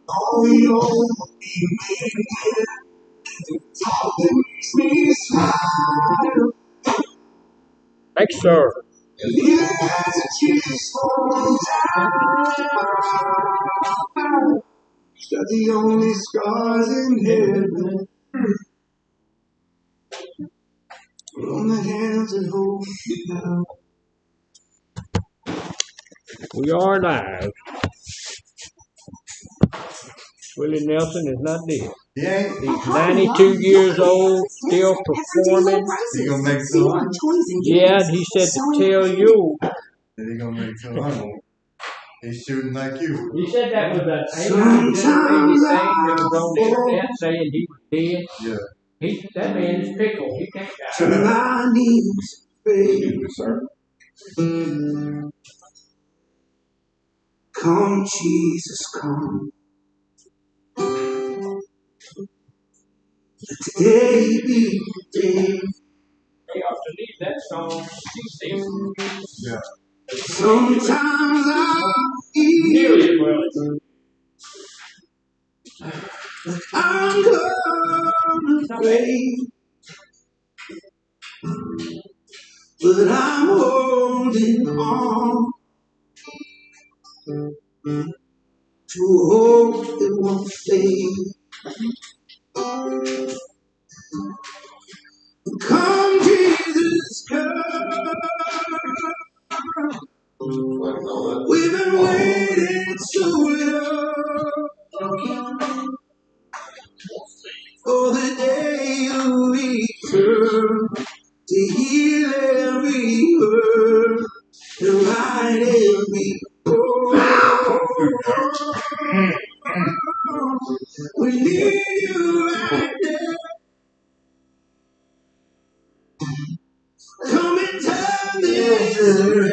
Oh, you made it. Talk that makes me smile. Thanks, sir. Yes, she's so down. They're the only scars in heaven. On the hands that hold you down. We are live. Willie Nelson is not dead. Yeah, He's 92 years old, still performing. he gonna make 200. Yeah, he said to tell you. And he gonna make 200. He's shooting like you. He said that was an AI-generated thing that was on the internet saying he was dead. Yeah. That man is pickle. He can't die. To my knees, baby. Come, Jesus, come. Today be the day. They ought to leave that song. Yeah. Sometimes I Nearly as feel I'm gonna fade, but I'm holding on to hope that won't fade. Come, Jesus, come. We've been waiting so long for the day you return to heal every hurt and right every wrong. We need you right now. Come and turn this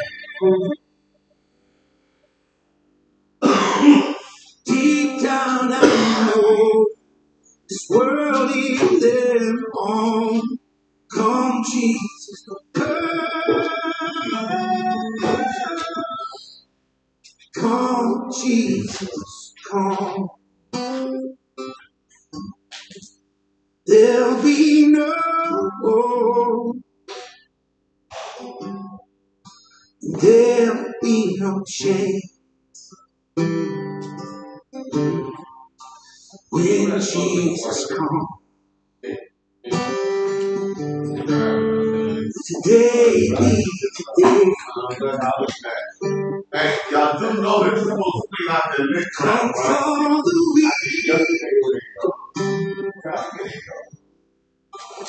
deep down. I know this world is their home. Come, Jesus, come, Jesus, come. There'll be no war. There'll be no shame when Jesus comes. Today be the day. Hey, y'all do know it's supposed to be out there next time, right? Come for the weak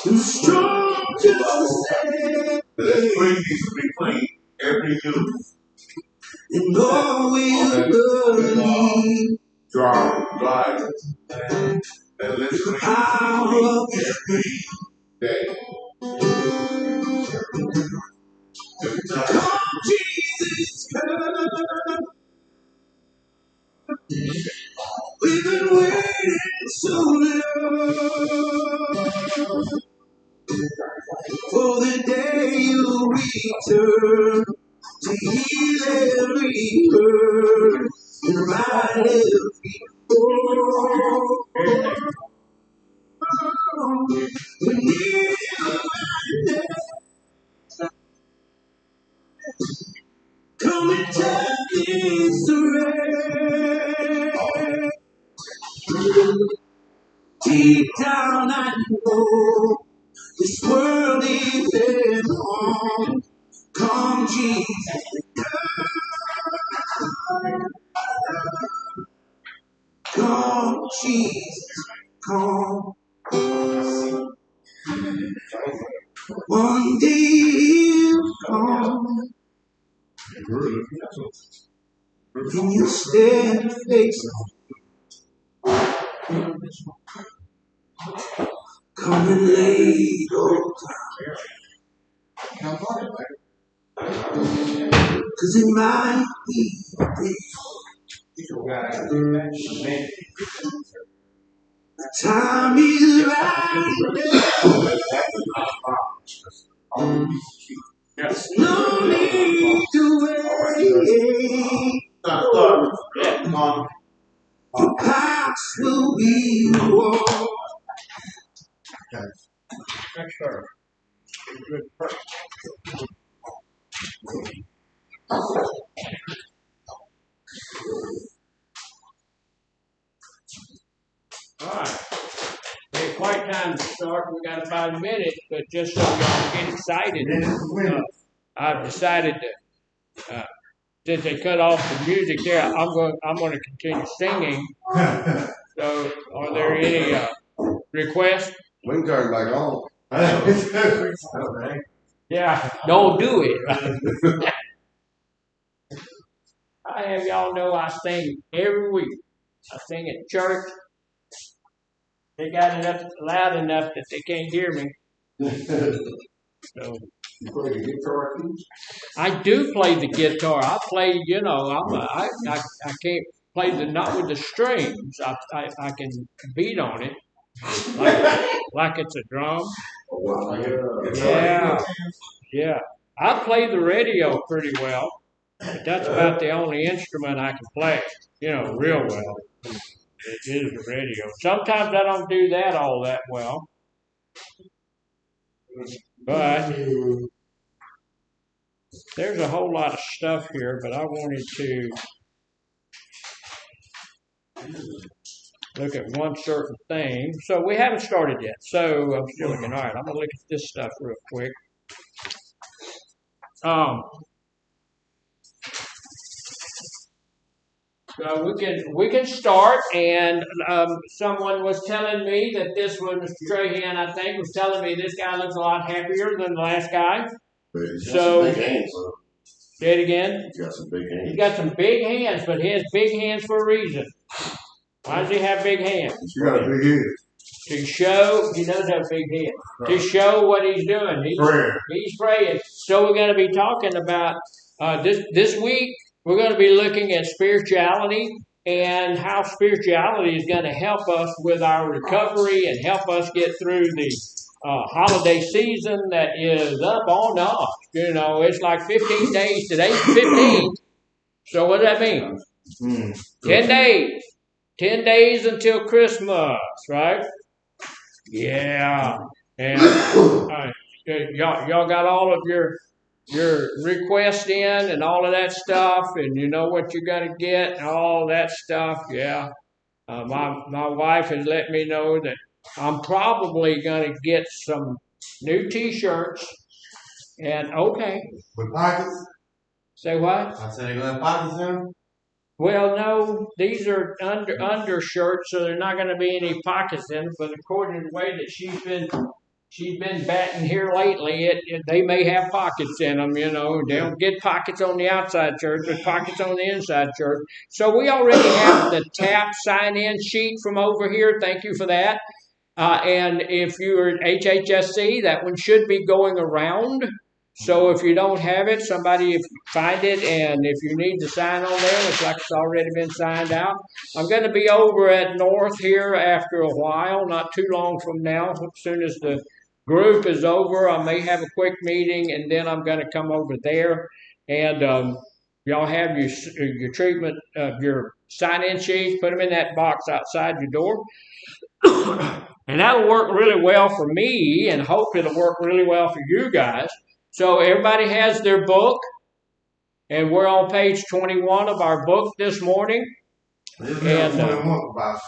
and strong to say. This spring needs to be clean. Every use. And all will believe. Dry. And listen. Power of the day. Come, Jesus, come. We've been waiting so long for the day you return to heal every hurt and right every wrong. We need you right now. Come and turn this around. Deep down I know this world is their home. Come, Jesus, come, Jesus, come. One day you'll come and you'll stand face on. Come and lay your down. 'Cause it might be the time is right now. There's no need to wait. Our hearts will be warm. Next verse. Good verse. All right. It's quite time to start. We got about a minute, but just so y'all get excited, I've decided to, since they cut off the music there, I'm going to continue singing. So, are there any requests? We can turn back on. Yeah, don't do it. I have y'all know I sing every week. I sing at church. They got it up loud enough that they can't hear me. So, You play the guitar too? I do play the guitar. I play, I can't play not with the strings. I can beat on it like it's a drum. Yeah. I play the radio pretty well, but that's about the only instrument I can play, real well. It is the radio. Sometimes I don't do that all that well, but there's a whole lot of stuff here, but I wanted to look at one certain thing. So we haven't started yet. So I'm still looking. All right, I'm going to look at this stuff real quick. So we can start, and someone was telling me that this was Mr. Trahan, I think, was telling me this guy looks a lot happier than the last guy. So say it again. He's got some big hands. He's got some big hands, but he has big hands for a reason. Why does he have big hands? He's got a big head. To show, he does have big hands. To show what he's doing. He's praying. So we're going to be talking about this week. We're going to be looking at spirituality and how spirituality is going to help us with our recovery and help us get through the holiday season that is up on us. It's like 15 days. Today's 15. So what does that mean? 10 days. 10 days until Christmas, right? Yeah. And y'all got all of your request in and all of that stuff, and you know what you're going to get and all that stuff. Yeah. My wife has let me know that I'm probably going to get some new T-shirts. And okay. With pockets? Say what? I said, you have pockets in them? Well, no, these are undershirts, so there's not going to be any pockets in them. But according to the way that she's been batting here lately, they may have pockets in them. They don't get pockets on the outside shirt, but pockets on the inside shirt. So we already have the TAP sign-in sheet from over here. Thank you for that. And if you're at HHSC, that one should be going around. So if you don't have it, somebody find it, and if you need to sign on there, it's like it's already been signed out. I'm going to be over at North here after a while, not too long from now. As soon as the group is over, I may have a quick meeting, and then I'm going to come over there. And y'all have your treatment, your sign-in sheets, put them in that box outside your door. And that'll work really well for me, and hope it'll work really well for you guys. So everybody has their book, and we're on page 21 of our book this morning. And about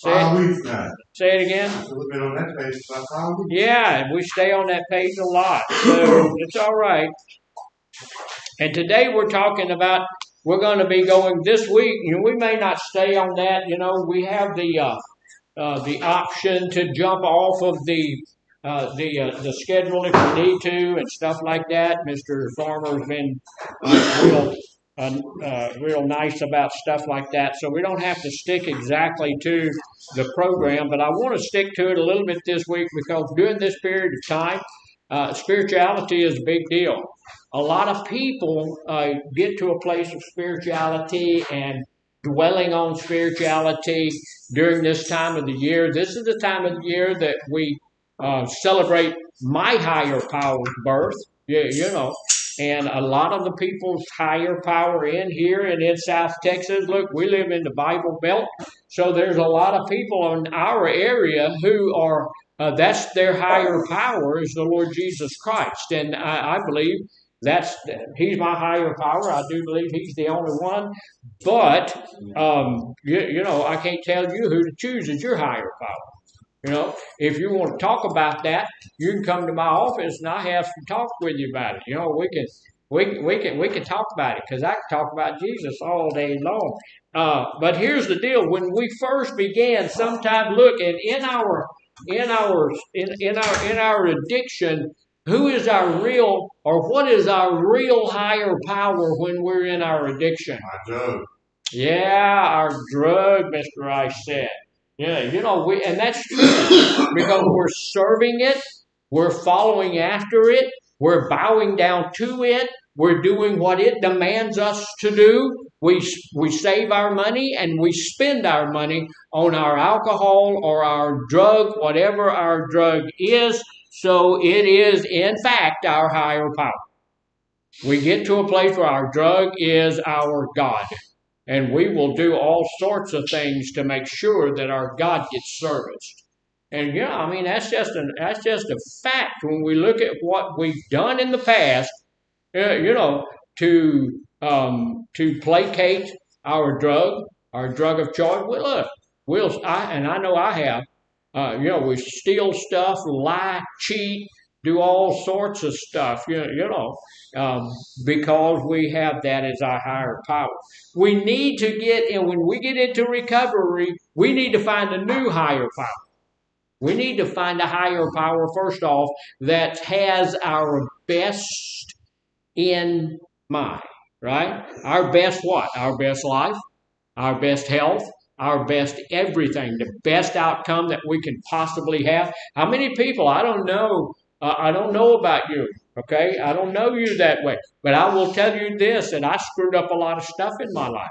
5 weeks now. Say it again. We've been on that page about 5 weeks. Yeah, and we stay on that page a lot, so it's all right. And today we're going to be going this week. We may not stay on that. We have the option to jump off of the schedule if we need to and stuff like that. Mr. Farmer's been real nice about stuff like that, so we don't have to stick exactly to the program, but I want to stick to it a little bit this week because during this period of time, spirituality is a big deal. A lot of people get to a place of spirituality and dwelling on spirituality during this time of the year. This is the time of the year that we celebrate my higher power's birth, and a lot of the people's higher power in here and in South Texas. Look, we live in the Bible Belt, So there's a lot of people in our area who are, that's their higher power is the Lord Jesus Christ. And I believe he's my higher power. I do believe he's the only one. But, I can't tell you who to choose as your higher power. If you want to talk about that, you can come to my office and I have some talk with you about it. We can talk about it because I can talk about Jesus all day long. But here's the deal: when we first began, sometime look, and in our addiction, who is our real, or what is our real higher power when we're in our addiction? My drug. Yeah, our drug, Mr. Rice said. Yeah, and that's true because we're serving it, we're following after it, we're bowing down to it, we're doing what it demands us to do. We save our money and we spend our money on our alcohol or our drug, whatever our drug is. So it is, in fact, our higher power. We get to a place where our drug is our God. And we will do all sorts of things to make sure that our God gets serviced. And that's just a fact when we look at what we've done in the past. To placate our drug of choice. Well, look, I know I have. We steal stuff, lie, cheat, do all sorts of stuff. Because we have that as our higher power. We need to and when we get into recovery, we need to find a new higher power. We need to find a higher power, first off, that has our best in mind, right? Our best what? Our best life, our best health, our best everything, the best outcome that we can possibly have. How many people, I don't know about you, okay? I don't know you that way. But I will tell you this, that I screwed up a lot of stuff in my life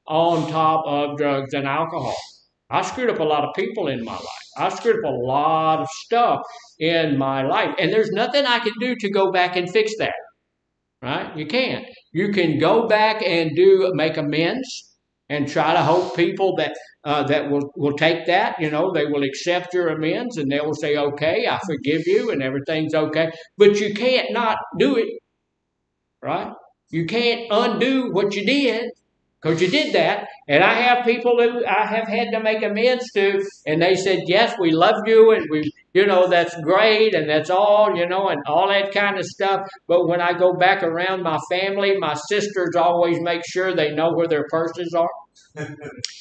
on top of drugs and alcohol. I screwed up a lot of people in my life. I screwed up a lot of stuff in my life. And there's nothing I can do to go back and fix that, right? You can't. You can go back and make amends and try to hope people that will take that. They will accept your amends and they will say, okay, I forgive you and everything's okay. But you can't not do it, right? You can't undo what you did because you did that. And I have people who I have had to make amends to, and they said, yes, we love you and that's great and that's all, and all that kind of stuff. But when I go back around my family, my sisters always make sure they know where their purses are.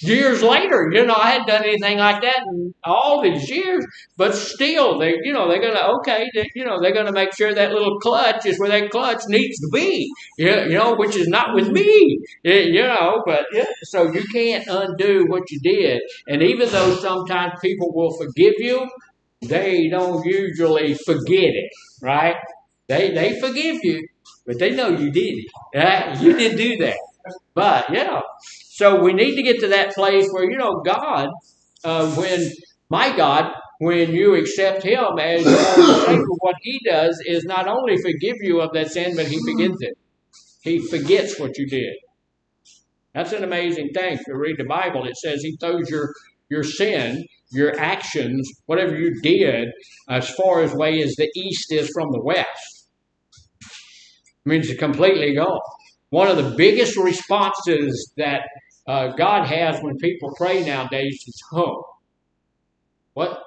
Years later, I hadn't done anything like that in all these years, but still, they're gonna make sure that little clutch is where that clutch needs to be, which is not with me, but so you can't undo what you did, and even though sometimes people will forgive you, they don't usually forget it, right? They forgive you, but they know you did it, right? You didn't do that, but so we need to get to that place where, God, when you accept Him as your Lord and Savior, what He does is not only forgive you of that sin, but He forgets it. He forgets what you did. That's an amazing thing. If you read the Bible, it says He throws your sin, your actions, whatever you did, as far away as the east is from the west. It means it's completely gone. One of the biggest responses that God has when people pray nowadays is home. What?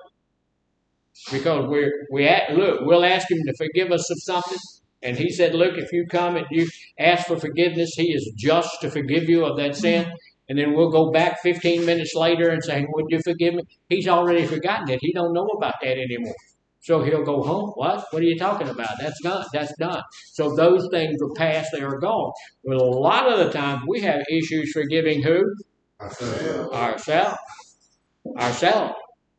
Because we'll ask Him to forgive us of something, and He said, look, if you come and you ask for forgiveness, He is just to forgive you of that sin. And then we'll go back 15 minutes later and say, would you forgive me? He's already forgotten it. He don't know about that anymore. So He'll go home. What? What are you talking about? That's gone. That's done. So those things are past. They are gone. Well, a lot of the times we have issues forgiving who? Ourselves.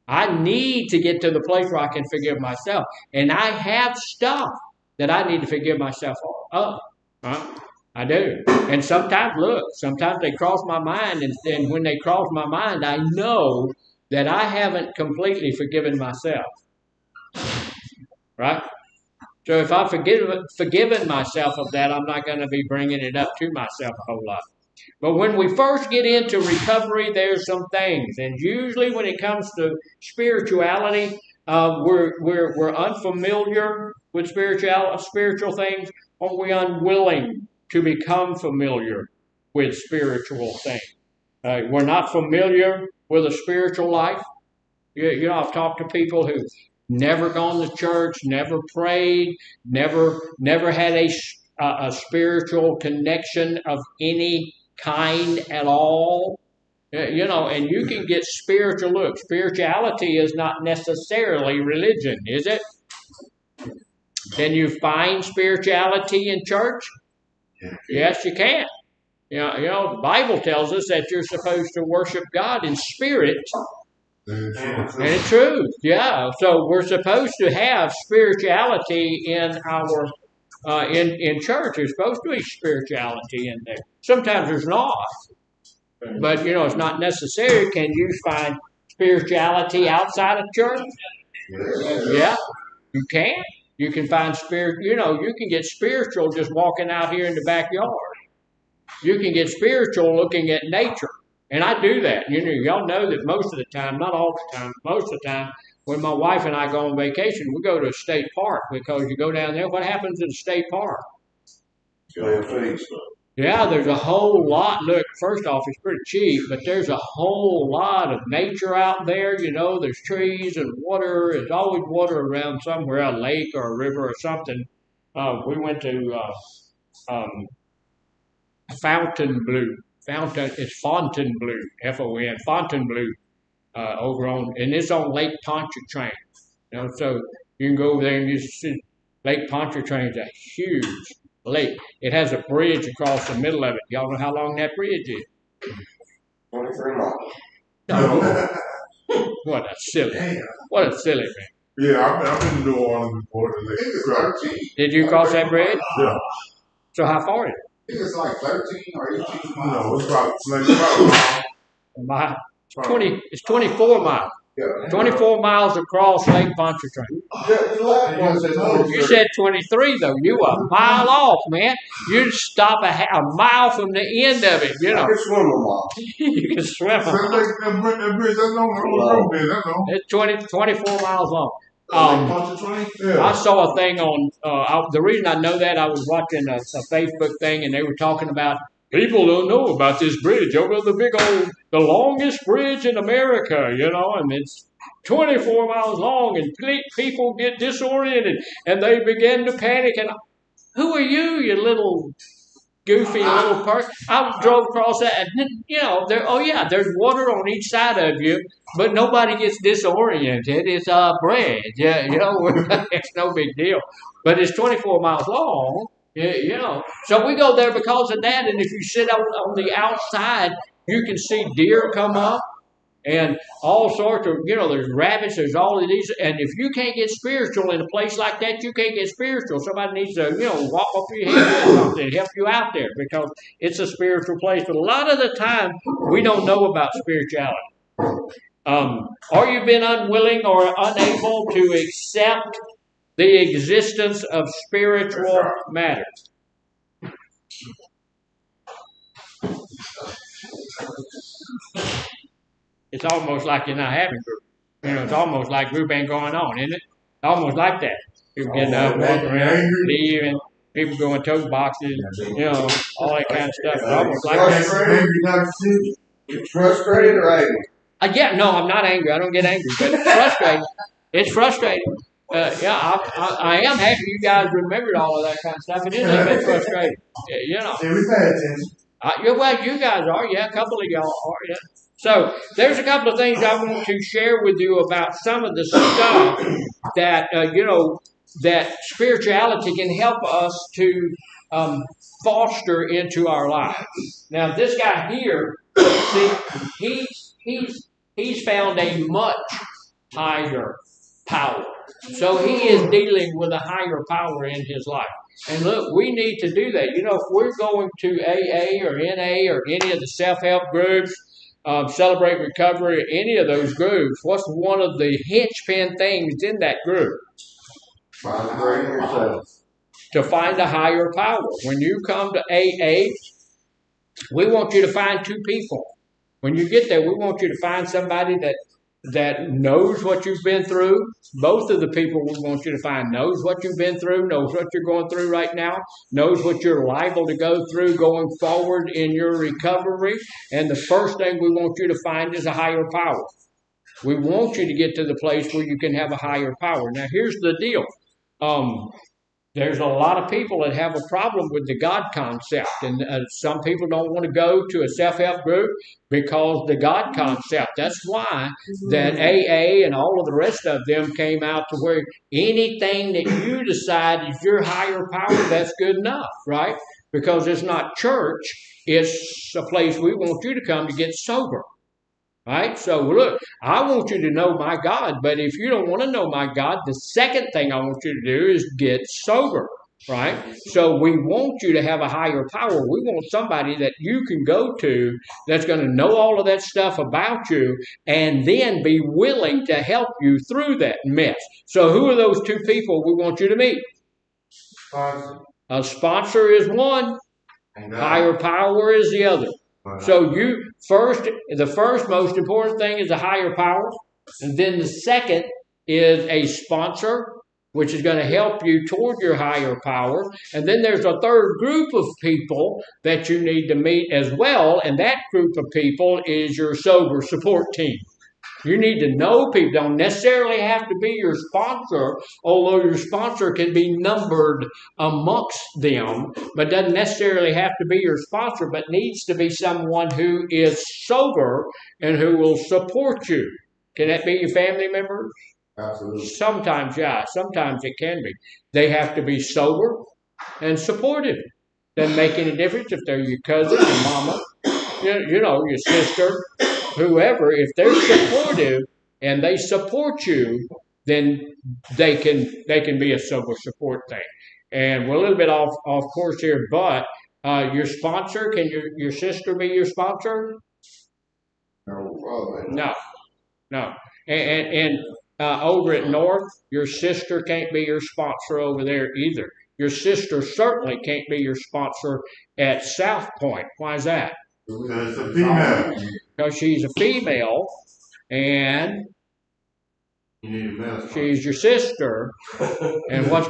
I need to get to the place where I can forgive myself. And I have stuff that I need to forgive myself of. I do. And sometimes they cross my mind. And when they cross my mind, I know that I haven't completely forgiven myself. Right? So if I've forgiven myself of that, I'm not going to be bringing it up to myself a whole lot. But when we first get into recovery, there's some things, and usually when it comes to spirituality, we're unfamiliar with spiritual things, or we unwilling to become familiar with spiritual things. We're not familiar with a spiritual life. I've talked to people who never gone to church, never prayed, never had a spiritual connection of any kind at all. And you can get spiritual. Look, spirituality is not necessarily religion, is it? Can you find spirituality in church? Yes, you can. The Bible tells us that you're supposed to worship God in spirit and in truth. Yeah, so we're supposed to have spirituality in our in church. There's supposed to be spirituality in there. Sometimes there's not, but it's not necessary. Can you find spirituality outside of church? Yeah, you can. You can find spirit. You can get spiritual just walking out here in the backyard. You can get spiritual looking at nature. And I do that. Y'all know that most of the time, not all the time, most of the time, when my wife and I go on vacation, we go to a state park, because you go down there, what happens in a state park? Yeah, there's a whole lot. Look, first off, it's pretty cheap, but there's a whole lot of nature out there. There's trees and water. There's always water around somewhere, a lake or a river or something. We went to Fontainebleau. It's Fontainebleau, F-O-N, Fontainebleau, and it's on Lake Pontchartrain. So you can go over there and you see Lake Pontchartrain is a huge lake. It has a bridge across the middle of it. Y'all know how long that bridge is? 23 miles. No. What a silly man. Yeah, I've been to New Orleans before. Did you cross that bridge? Yeah. So how far is it? I think it's like 13 or 18 miles. No, it's about a mile. It's 24 miles. Yeah. 24 miles across Lake Pontchartrain. You said 23, though. You were a mile off, man. You'd stop a mile from the end of it, I can swim a mile. You can swim a mile. It's 24 miles long. I saw a thing on, the reason I know that, I was watching a Facebook thing, and they were talking about, people don't know about this bridge over the longest bridge in America, and it's 24 miles long, and people get disoriented, and they begin to panic, and who are you, you little goofy little person? I drove across that, and there's water on each side of you, but nobody gets disoriented. It's a bridge, it's no big deal. But it's 24 miles long, So we go there because of that, and if you sit on the outside, you can see deer come up, and all sorts of, there's rabbits, there's all of these, and if you can't get spiritual in a place like that, you can't get spiritual. Somebody needs to, walk up your head or something, help you out there, because it's a spiritual place. But a lot of the time, we don't know about spirituality. Or you've been unwilling or unable to accept the existence of spiritual matters. It's almost like you're not having group. It's almost like group ain't going on, isn't it? Almost like that. People getting up, walking around, leaving, people going tote boxes, all that kind of stuff. It's almost like that. You frustrated or angry? No, I'm not angry. I don't get angry, but it's frustrating. It's frustrating. I am happy you guys remembered all of that kind of stuff. It is a bit frustrating. Yeah, we pay attention. Well, you guys are. Yeah, a couple of y'all are. Yeah. So there's a couple of things I want to share with you about some of the stuff that, that spirituality can help us to foster into our lives. Now, this guy here, see, he's found a much higher power. So he is dealing with a higher power in his life. And look, we need to do that. If we're going to AA or NA or any of the self-help groups, Celebrate Recovery, any of those groups, what's one of the linchpin things in that group? Find yourself. To find a higher power. When you come to AA, We want you to find two people. When you get there, we want you to find somebody that knows what you've been through. Both of the people we want you to find knows what you've been through, knows what you're going through right now, knows what you're liable to go through going forward in your recovery. And the first thing we want you to find is a higher power. We want you to get to the place where you can have a higher power. Now, here's the deal. There's a lot of people that have a problem with the God concept, and some people don't want to go to a self-help group because the God concept. That's why that AA and all of the rest of them came out to where anything that you decide is your higher power, that's good enough, right? Because it's not church, it's a place we want you to come to get sober. Right? So look, I want you to know my God, but if you don't want to know my God, the second thing I want you to do is get sober. Right? So we want you to have a higher power. We want somebody that you can go to that's going to know all of that stuff about you and then be willing to help you through that mess. So who are those two people we want you to meet? A sponsor is one. Higher power is the other. So the first most important thing is a higher power. And then the second is a sponsor, which is going to help you toward your higher power. And then there's a third group of people that you need to meet as well. And that group of people is your sober support team. You need to know people. Don't necessarily have to be your sponsor, although your sponsor can be numbered amongst them, but doesn't necessarily have to be your sponsor, but needs to be someone who is sober and who will support you. Can that be your family members? Absolutely. Sometimes, yeah. Sometimes it can be. They have to be sober and supportive. Doesn't make any difference if they're your cousin, your mama, your sister, whoever. If they're supportive and they support you, then they can be a sober support thing. And we're a little bit off course here, but your sponsor, can your sister be your sponsor? No. And over at North, your sister can't be your sponsor over there either. Your sister certainly can't be your sponsor at South Point. Why is that? Because it's a female. Because she's a female, and she's your sister. And what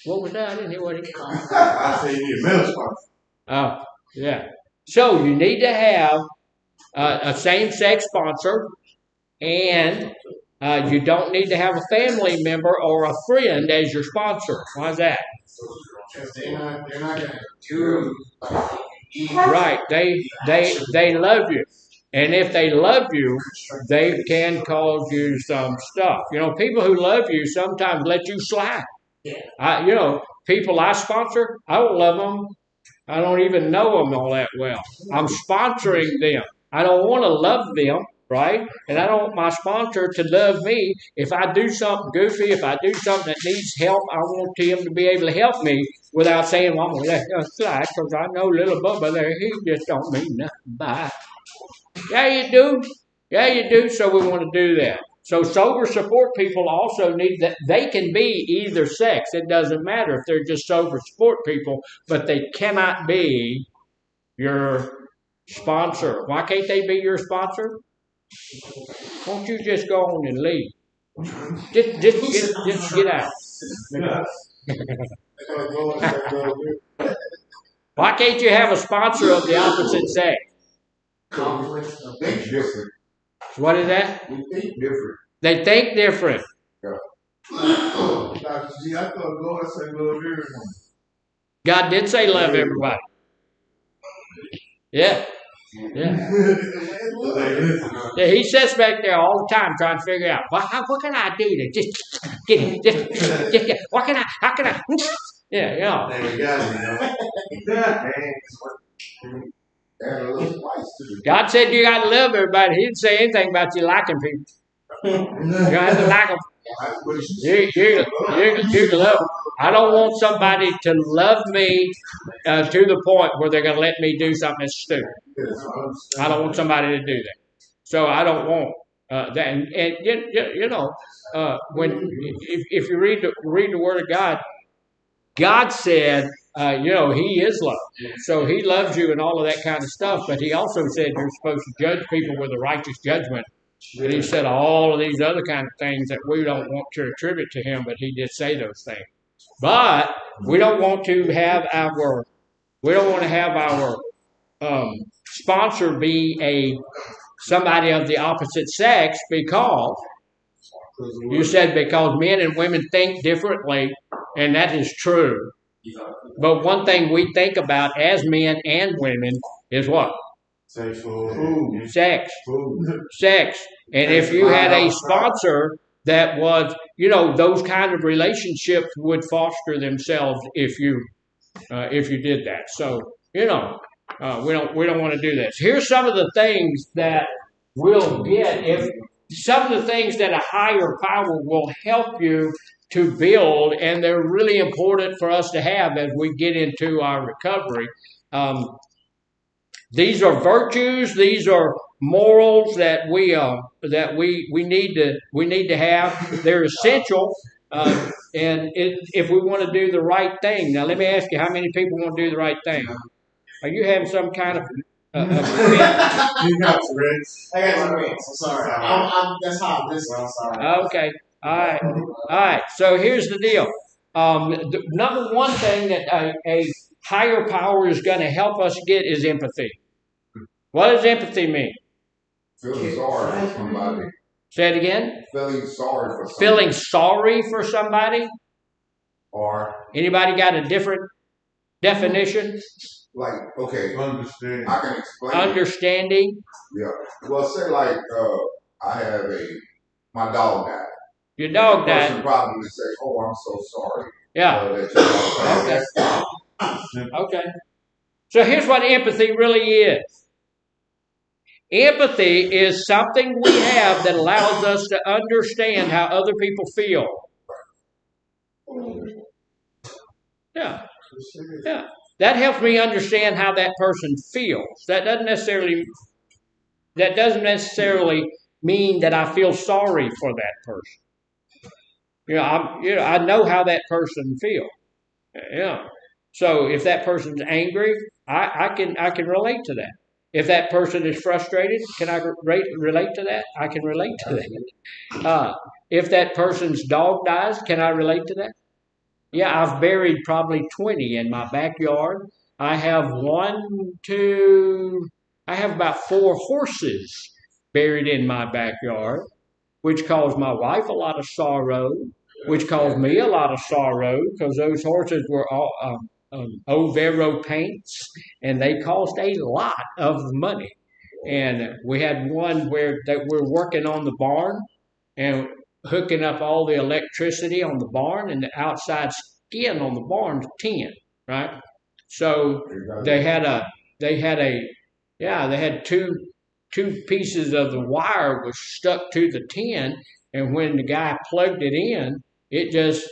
was that? I didn't hear what he called. I say you need a male sponsor. Oh, yeah. So you need to have a same-sex sponsor, and you don't need to have a family member or a friend as your sponsor. Why is that? They're not going to do Right. They love you. And if they love you, they can cause you some stuff. People who love you sometimes let you slide. People I sponsor, I don't love them. I don't even know them all that well. I'm sponsoring them. I don't want to love them, right? And I don't want my sponsor to love me. If I do something goofy, if I do something that needs help, I want him to be able to help me without saying, well, I'm going to let you slide because I know little Bubba there, he just don't mean nothing. Bye. Yeah, you do. Yeah, you do. So we want to do that. So sober support people also need that. They can be either sex. It doesn't matter if they're just sober support people, but they cannot be your sponsor. Why can't they be your sponsor? Won't you just go on and leave? Just get out. Why can't you have a sponsor of the opposite sex? Think different. What is that? We think different. They think different. Dr. G, I thought God said love everyone. God did say love everybody. Yeah. Yeah. Yeah, he sits back there all the time trying to figure out what can I do to just get it? What can I? How can I? Yeah, God said you got to love everybody. He didn't say anything about you liking people. You have to like them. You can love them. I don't want somebody to love me to the point where they're going to let me do something that's stupid. I don't want somebody to do that. So I don't want that. And when if you read the Word of God, God said he is love. So he loves you and all of that kind of stuff. But he also said you're supposed to judge people with a righteous judgment. And he said all of these other kind of things that we don't want to attribute to him, but he did say those things. But we don't want to have our sponsor be somebody of the opposite sex, because you said because men and women think differently, and that is true. But one thing we think about as men and women is what? Sexual. Sex. Food. Sex. And if you had a sponsor that was, those kind of relationships would foster themselves if you did that. So, we don't want to do this. Here's some of the things that we'll get some of the things that a higher power will help you to build, and they're really important for us to have as we get into our recovery. These are virtues. These are morals that we need to have. They're essential, and if we want to do the right thing. Now, let me ask you: how many people want to do the right thing? Are you having some kind of? You got Tourette's. I got Tourette's. I'm sorry. That's hot. I'm sorry. Okay. All right. So here's the deal. The number one thing that a higher power is going to help us get is empathy. What does empathy mean? Feeling sorry for somebody. Say it again. Feeling sorry for somebody. Feeling sorry for somebody? Or anybody got a different definition? Like, okay, Understanding. I can explain. Understanding. Yeah. Well, say like I have my dog died. Your dog the person died. probably say, "Oh, I'm so sorry." Yeah. That Okay. Okay. So here's what empathy really is. Empathy is something we have that allows us to understand how other people feel. Yeah. Yeah. That helps me understand how that person feels. That doesn't necessarily mean that I feel sorry for that person. I know how that person feels. Yeah. So if that person's angry, I can relate to that. If that person is frustrated, can I relate to that? I can relate to that. If that person's dog dies, can I relate to that? Yeah, I've buried probably 20 in my backyard. I have about 4 horses buried in my backyard, which caused my wife a lot of sorrow, which caused me a lot of sorrow, because those horses were all Overo paints, and they cost a lot of money. And we had one where we're working on the barn and hooking up all the electricity on the barn, and the outside skin on the barn's tin, right? So they had two pieces of the wire was stuck to the tin, and when the guy plugged it in, it just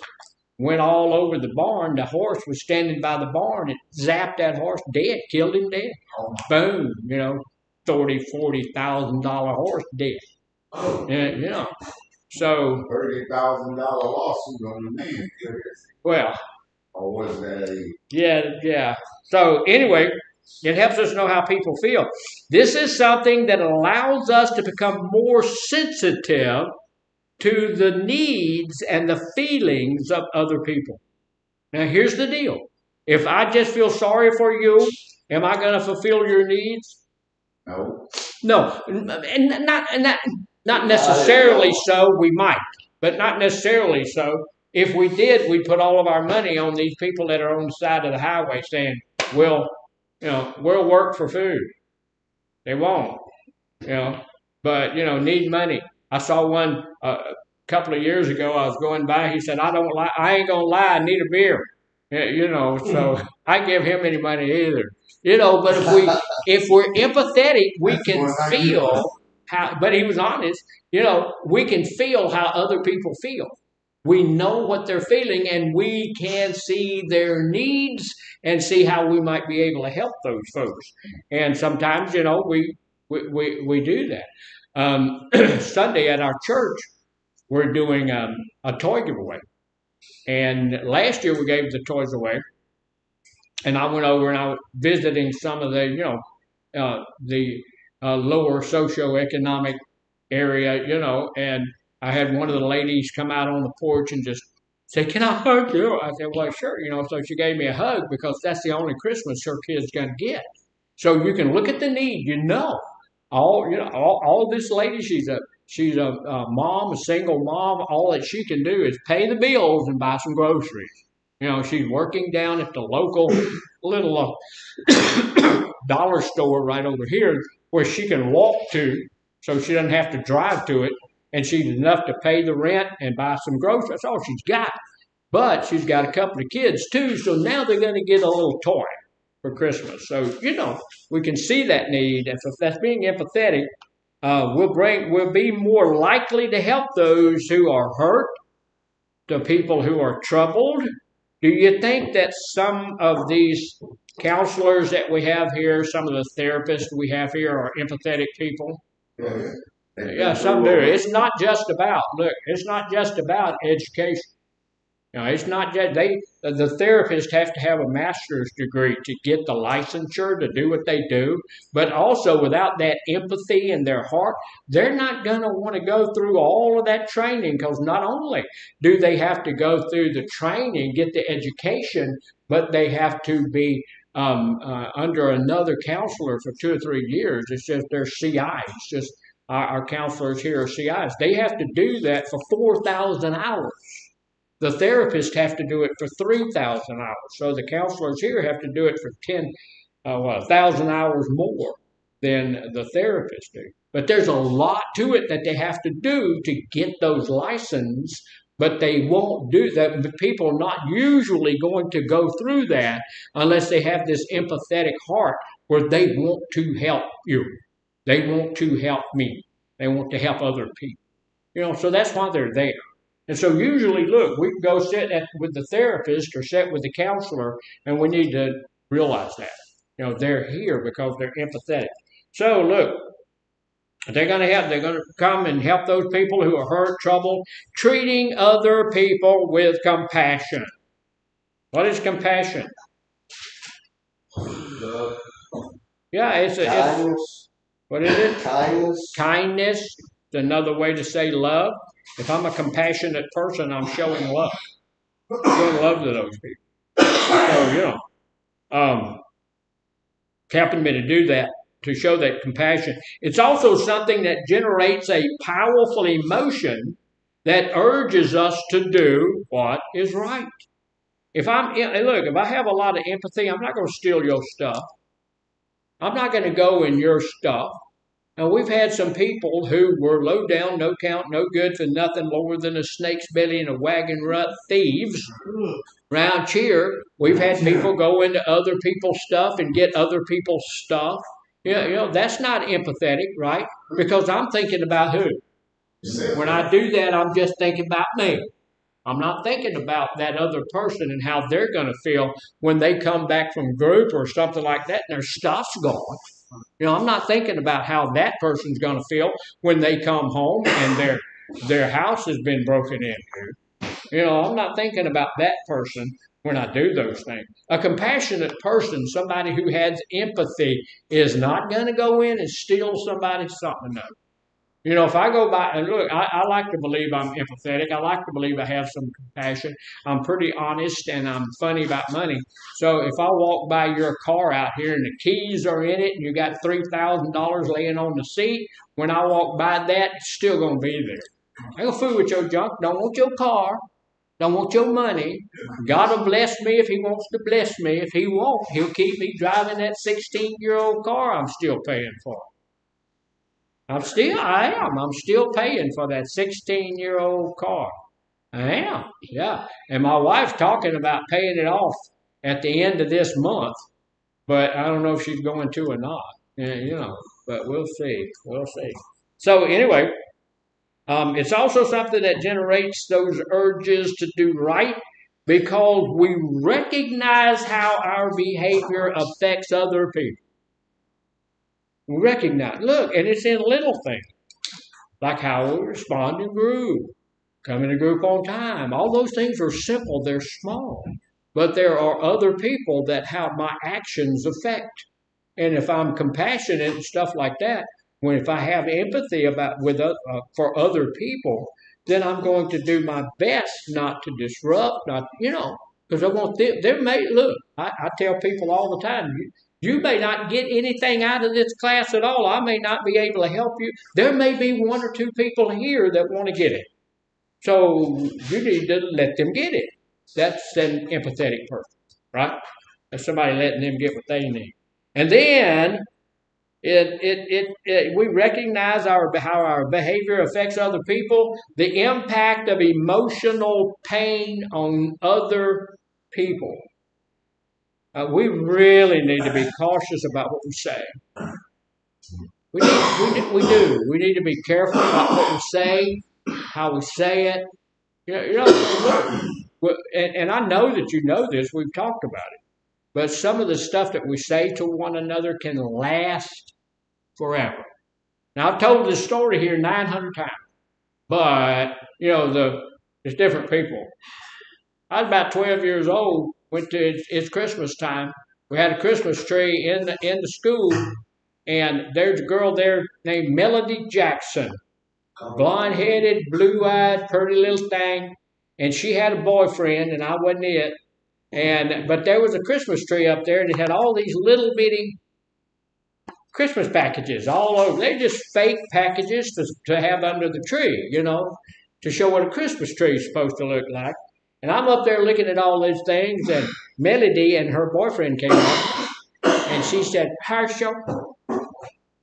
went all over the barn. The horse was standing by the barn. It zapped that horse dead, killed him dead. Boom, $40,000 horse dead. And, so $30,000 lawsuit on the man. Well, or was that yeah. So anyway, it helps us know how people feel. This is something that allows us to become more sensitive to the needs and the feelings of other people. Now, here's the deal. If I just feel sorry for you, am I going to fulfill your needs? No. No, and not necessarily so. We might, but not necessarily so. If we did, we'd put all of our money on these people that are on the side of the highway saying, we'll work for food. They won't, but, need money. I saw one a couple of years ago. I was going by. He said, I ain't going to lie. I need a beer. So I give him any money either. But if we're empathetic, we can feel how, but he was honest, we can feel how other people feel. We know what they're feeling, and we can see their needs and see how we might be able to help those folks. And sometimes, we do that. Sunday at our church, we're doing a toy giveaway. And last year we gave the toys away. and I went over and I was visiting some of the, lower socioeconomic area, and I had one of the ladies come out on the porch and just say, "Can I hug you?" I said, "Well, sure." So she gave me a hug because that's the only Christmas her kid's gonna get. So you can look at the need, all this lady, she's a mom, a single mom. All that she can do is pay the bills and buy some groceries. She's working down at the local little dollar store right over here where she can walk to, so she doesn't have to drive to it, and she's enough to pay the rent and buy some groceries. That's all she's got. But she's got a couple of kids too, so now they're going to get a little toy for Christmas. So we can see that need. If that's being empathetic, we'll be more likely to help those who are hurt, the people who are troubled. Do you think that some of these counselors that we have here, some of the therapists we have here, are empathetic people? Yeah, some do. It's not just about education. It's not just the therapists have to have a master's degree to get the licensure to do what they do, but also without that empathy in their heart, they're not going to want to go through all of that training, because not only do they have to go through the training, get the education, but they have to be under another counselor for 2 or 3 years. It's just they're CIs. It's just our counselors here are CIs. They have to do that for 4,000 hours. The therapists have to do it for 3,000 hours. So the counselors here have to do it for 1,000 hours more than the therapists do. But there's a lot to it that they have to do to get those licenses, but they won't do that. The people are not usually going to go through that unless they have this empathetic heart where they want to help you. They want to help me. They want to help other people. So that's why they're there. And so usually, look, we can go sit with the therapist or sit with the counselor, and we need to realize that. They're here because they're empathetic. So look, they're going to come and help those people who are hurt, troubled, treating other people with compassion. What is compassion? Love. Yeah, it's what is it? Kindness. Kindness. It's another way to say love. If I'm a compassionate person, I'm showing love. Showing love to those people. So, helping me to do that, to show that compassion. It's also something that generates a powerful emotion that urges us to do what is right. If I have a lot of empathy, I'm not going to steal your stuff. I'm not going to go in your stuff. And we've had some people who were low down, no count, no good for nothing, lower than a snake's belly and a wagon rut thieves. Round here, we've had people go into other people's stuff and get other people's stuff. That's not empathetic, right? Because I'm thinking about who? When I do that, I'm just thinking about me. I'm not thinking about that other person and how they're going to feel when they come back from group or something like that and their stuff's gone. I'm not thinking about how that person's going to feel when they come home and their house has been broken into. I'm not thinking about that person when I do those things. A compassionate person, somebody who has empathy, is not going to go in and steal somebody's something. No. If I go by, and look, I like to believe I'm empathetic. I like to believe I have some compassion. I'm pretty honest and I'm funny about money. So if I walk by your car out here and the keys are in it and you got $3,000 laying on the seat, when I walk by that, it's still going to be there. I ain't going to fool with your junk. Don't want your car. Don't want your money. God will bless me if he wants to bless me. If he won't, he'll keep me driving that 16-year-old car I'm still paying for. I am. I'm still paying for that 16-year-old car. I am, yeah. And my wife's talking about paying it off at the end of this month, but I don't know if she's going to or not. But we'll see. We'll see. So anyway, it's also something that generates those urges to do right because we recognize how our behavior affects other people. We recognize, look, and it's in little things, like how we respond in group, coming to group on time. All those things are simple, they're small. But there are other people that have my actions affect. And if I'm compassionate and stuff like that, if I have empathy for other people, then I'm going to do my best not to disrupt, not because I want them. Look. I tell people all the time, you may not get anything out of this class at all. I may not be able to help you. There may be one or two people here that want to get it, so you need to let them get it. That's an empathetic person, right? That's somebody letting them get what they need. And then we recognize how our behavior affects other people, the impact of emotional pain on other people. We really need to be cautious about what we say. We do. We need to be careful about what we say, how we say it. And I know that you know this. We've talked about it. But some of the stuff that we say to one another can last forever. Now, I've told this story here 900 times. But, it's different people. I was about 12 years old, it's Christmas time. We had a Christmas tree in the school, and there's a girl there named Melody Jackson. Blonde-headed, blue-eyed, pretty little thing. And she had a boyfriend, and I wasn't it. But there was a Christmas tree up there, and it had all these little bitty Christmas packages all over. They're just fake packages to have under the tree, to show what a Christmas tree is supposed to look like. And I'm up there looking at all these things, and Melody and her boyfriend came up, and she said, Herschel,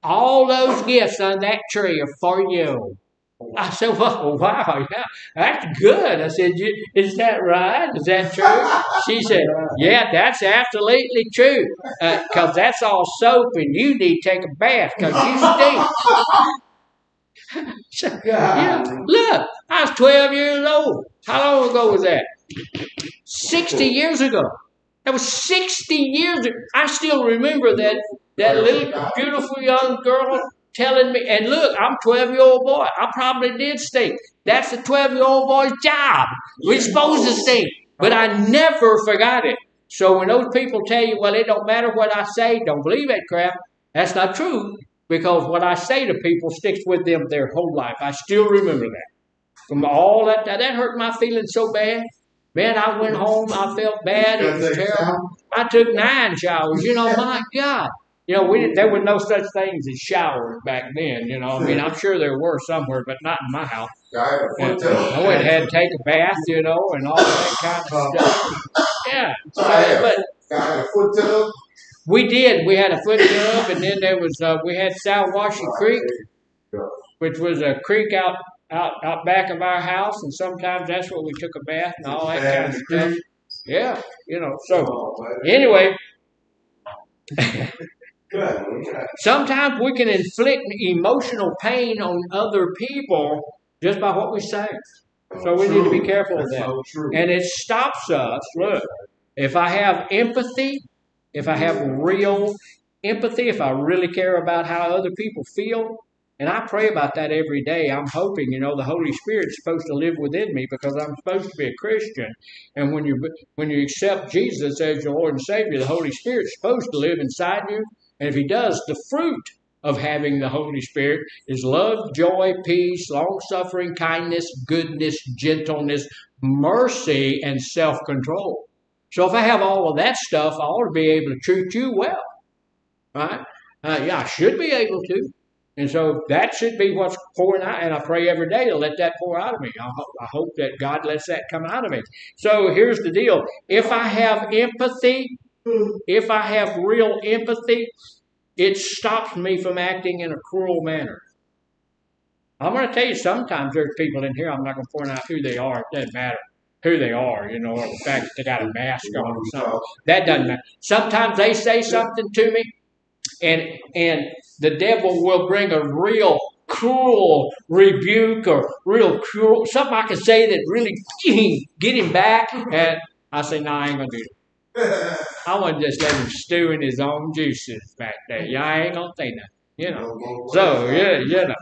all those gifts on that tree are for you. I said, well, wow, yeah, that's good. I said, is that right? Is that true? She said, yeah, that's absolutely true. Because that's all soap and you need to take a bath because you stink. So, look, I was 12 years old. How long ago was that? 60 years ago. That was 60 years ago. I still remember that little beautiful young girl telling me, and look, I'm a 12-year-old boy. I probably did stink. That's a 12-year-old boy's job. We're supposed to stink. But I never forgot it. So when those people tell you, well, it don't matter what I say, don't believe that crap, that's not true. Because what I say to people sticks with them their whole life. I still remember that. From all that hurt my feelings so bad. Man, I went home, I felt bad, it was terrible. I took 9 showers, my God. There were no such things as showers back then, I'm sure there were somewhere, but not in my house. And I went ahead and take a bath, and all that kind of stuff. Yeah. But we did. We had a foot tub, and then there was, we had Salwashi Creek, which was a creek out back of our house, and sometimes that's where we took a bath and all that kind of stuff. Yeah, so anyway. Sometimes we can inflict emotional pain on other people just by what we say. So we need to be careful of that. And it stops us. Look, if I have empathy, if I have real empathy, if I really care about how other people feel, and I pray about that every day. I'm hoping, the Holy Spirit's supposed to live within me because I'm supposed to be a Christian. And when you accept Jesus as your Lord and Savior, the Holy Spirit's supposed to live inside you. And if he does, the fruit of having the Holy Spirit is love, joy, peace, long-suffering, kindness, goodness, gentleness, mercy, and self-control. So if I have all of that stuff, I ought to be able to treat you well. Right? I should be able to. And so that should be what's pouring out. And I pray every day to let that pour out of me. I hope that God lets that come out of me. So here's the deal. If I have empathy, if I have real empathy, it stops me from acting in a cruel manner. I'm going to tell you, sometimes there's people in here, I'm not going to point out who they are. It doesn't matter who they are, or the fact that they got a mask on or something. That doesn't matter. Sometimes they say something to me, and the devil will bring a real cruel rebuke or real cruel, something I can say that really get him back. And I say, no, I ain't going to do it. I want to just let him stew in his own juices back there. Yeah, I ain't going to say nothing. You know. So yeah, you know.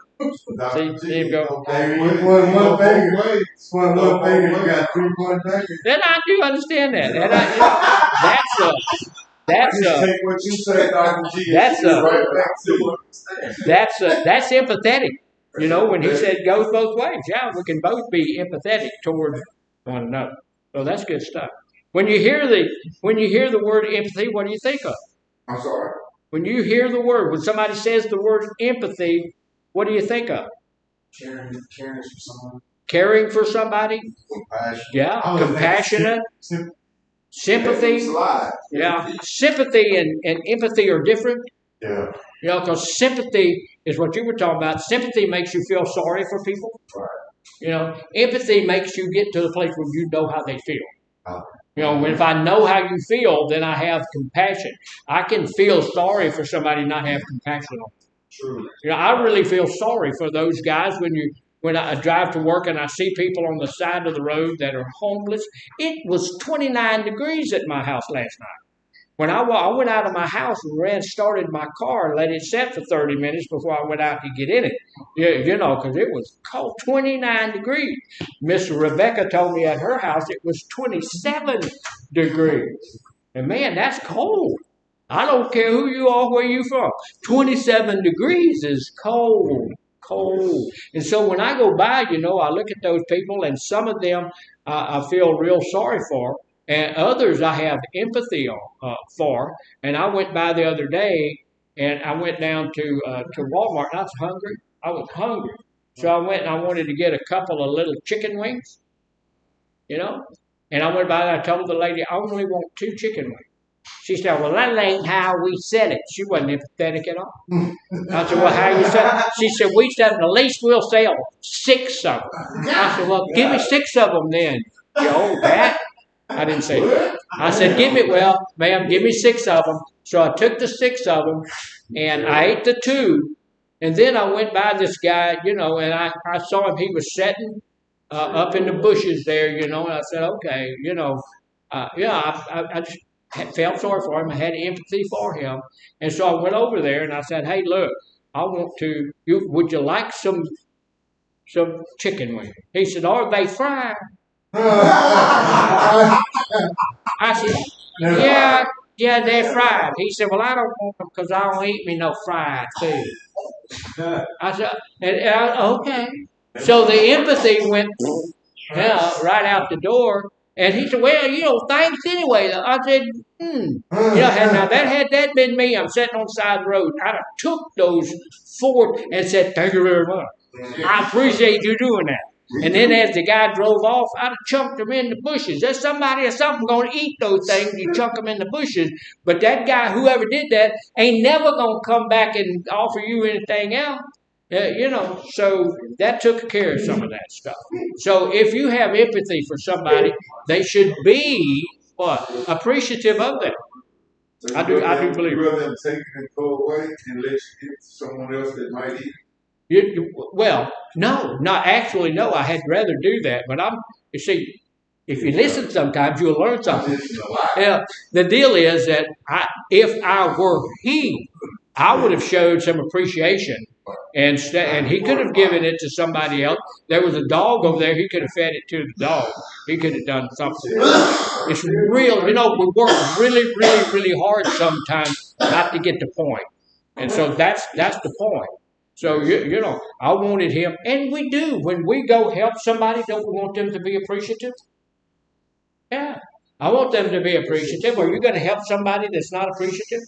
See, there you go. One finger, you got 3 point fingers. Then I do understand that, and that's Take what you say, Dr. G, that's right back to it. that's empathetic. You know, when he said goes both ways, yeah, we can both be empathetic toward one another. So that's good stuff. When you hear the word empathy, what do you think of? I'm sorry. When you hear the word, when somebody says the word empathy, what do you think of? Caring for someone. Caring for somebody? Compassion. Yeah, compassionate. Sympathy. Yeah, sympathy and empathy are different. Yeah. You know, because sympathy is what you were talking about. Sympathy makes you feel sorry for people. Right. You know, empathy makes you get to the place where you know how they feel. You know, if I know how you feel, then I have compassion. I can feel sorry for somebody and not have compassion on them. True. You know, I really feel sorry for those guys when I drive to work and I see people on the side of the road that are homeless. It was 29 degrees at my house last night. When I went out of my house and started my car and let it set for 30 minutes before I went out to get in it. You know, because it was cold, 29 degrees. Miss Rebecca told me at her house it was 27 degrees. And man, that's cold. I don't care who you are, where you from. 27 degrees is cold. And so when I go by, you know, I look at those people, and some of them I feel real sorry for, and others I have empathy for. And I went by the other day, and I went down to Walmart, and I was hungry. So I went and I wanted to get a couple of little chicken wings, you know. And I went by and I told the lady, I only want 2 chicken wings. She said, well, that ain't how we said it. She wasn't empathetic at all. I said, well, how you said it? She said, we said, at least we'll sell 6 of them. I said, well, give me 6 of them then, you old bat. I didn't say that. I said, ma'am, give me 6 of them. So I took the 6 of them, and I ate the 2. And then I went by this guy, you know, and I saw him. He was sitting up in the bushes there, you know, and I said, okay, you know, I just felt sorry for him. I had empathy for him. And so I went over there and I said, hey, look, would you like some chicken wings? He said, are they fried? I said, yeah, they're fried. He said, well, I don't want them because I don't eat me no fried food. I said, okay. So the empathy went right out the door. And he said, well, you know, thanks anyway. I said, You know, now had that been me, I'm sitting on the side of the road, I'd have took those 4 and said, thank you very much. I appreciate you doing that. And then as the guy drove off, I'd have chunked them in the bushes. There's somebody or something going to eat those things. You chunk them in the bushes. But that guy, whoever did that, ain't never going to come back and offer you anything else. You know, so that took care of some of that stuff. So if you have empathy for somebody, they should be appreciative of that. So I do believe you rather than take it and throw away and let you get to someone else that might eat. No. I had rather do that, but you see, if you listen sometimes, you'll learn something. The deal is that if I were he, I would have showed some appreciation, and he could have given it to somebody else. There was a dog over there; he could have fed it to the dog. He could have done something. It's real, you know. We work really, really, really hard sometimes not to get the point, and so that's the point. So, you know, I wanted him, and we do. When we go help somebody, don't we want them to be appreciative? Yeah, I want them to be appreciative. Are you going to help somebody that's not appreciative?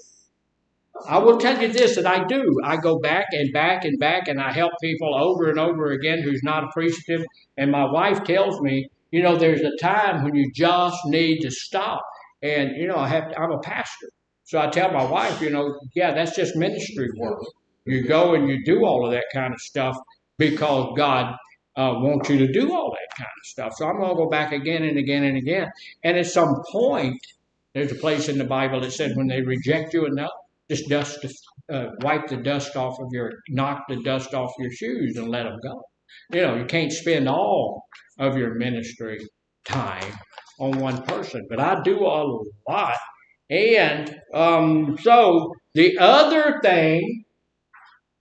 I will tell you this, that I do. I go back and back and back, and I help people over and over again who's not appreciative. And my wife tells me, you know, there's a time when you just need to stop. And, you know, I'm a pastor. So I tell my wife, you know, yeah, that's just ministry work. You go and you do all of that kind of stuff because God wants you to do all that kind of stuff. So I'm going to go back again and again and again. And at some point, there's a place in the Bible that said when they reject you enough, just knock the dust off of your shoes and let them go. You know, you can't spend all of your ministry time on one person, but I do a lot. And so the other thing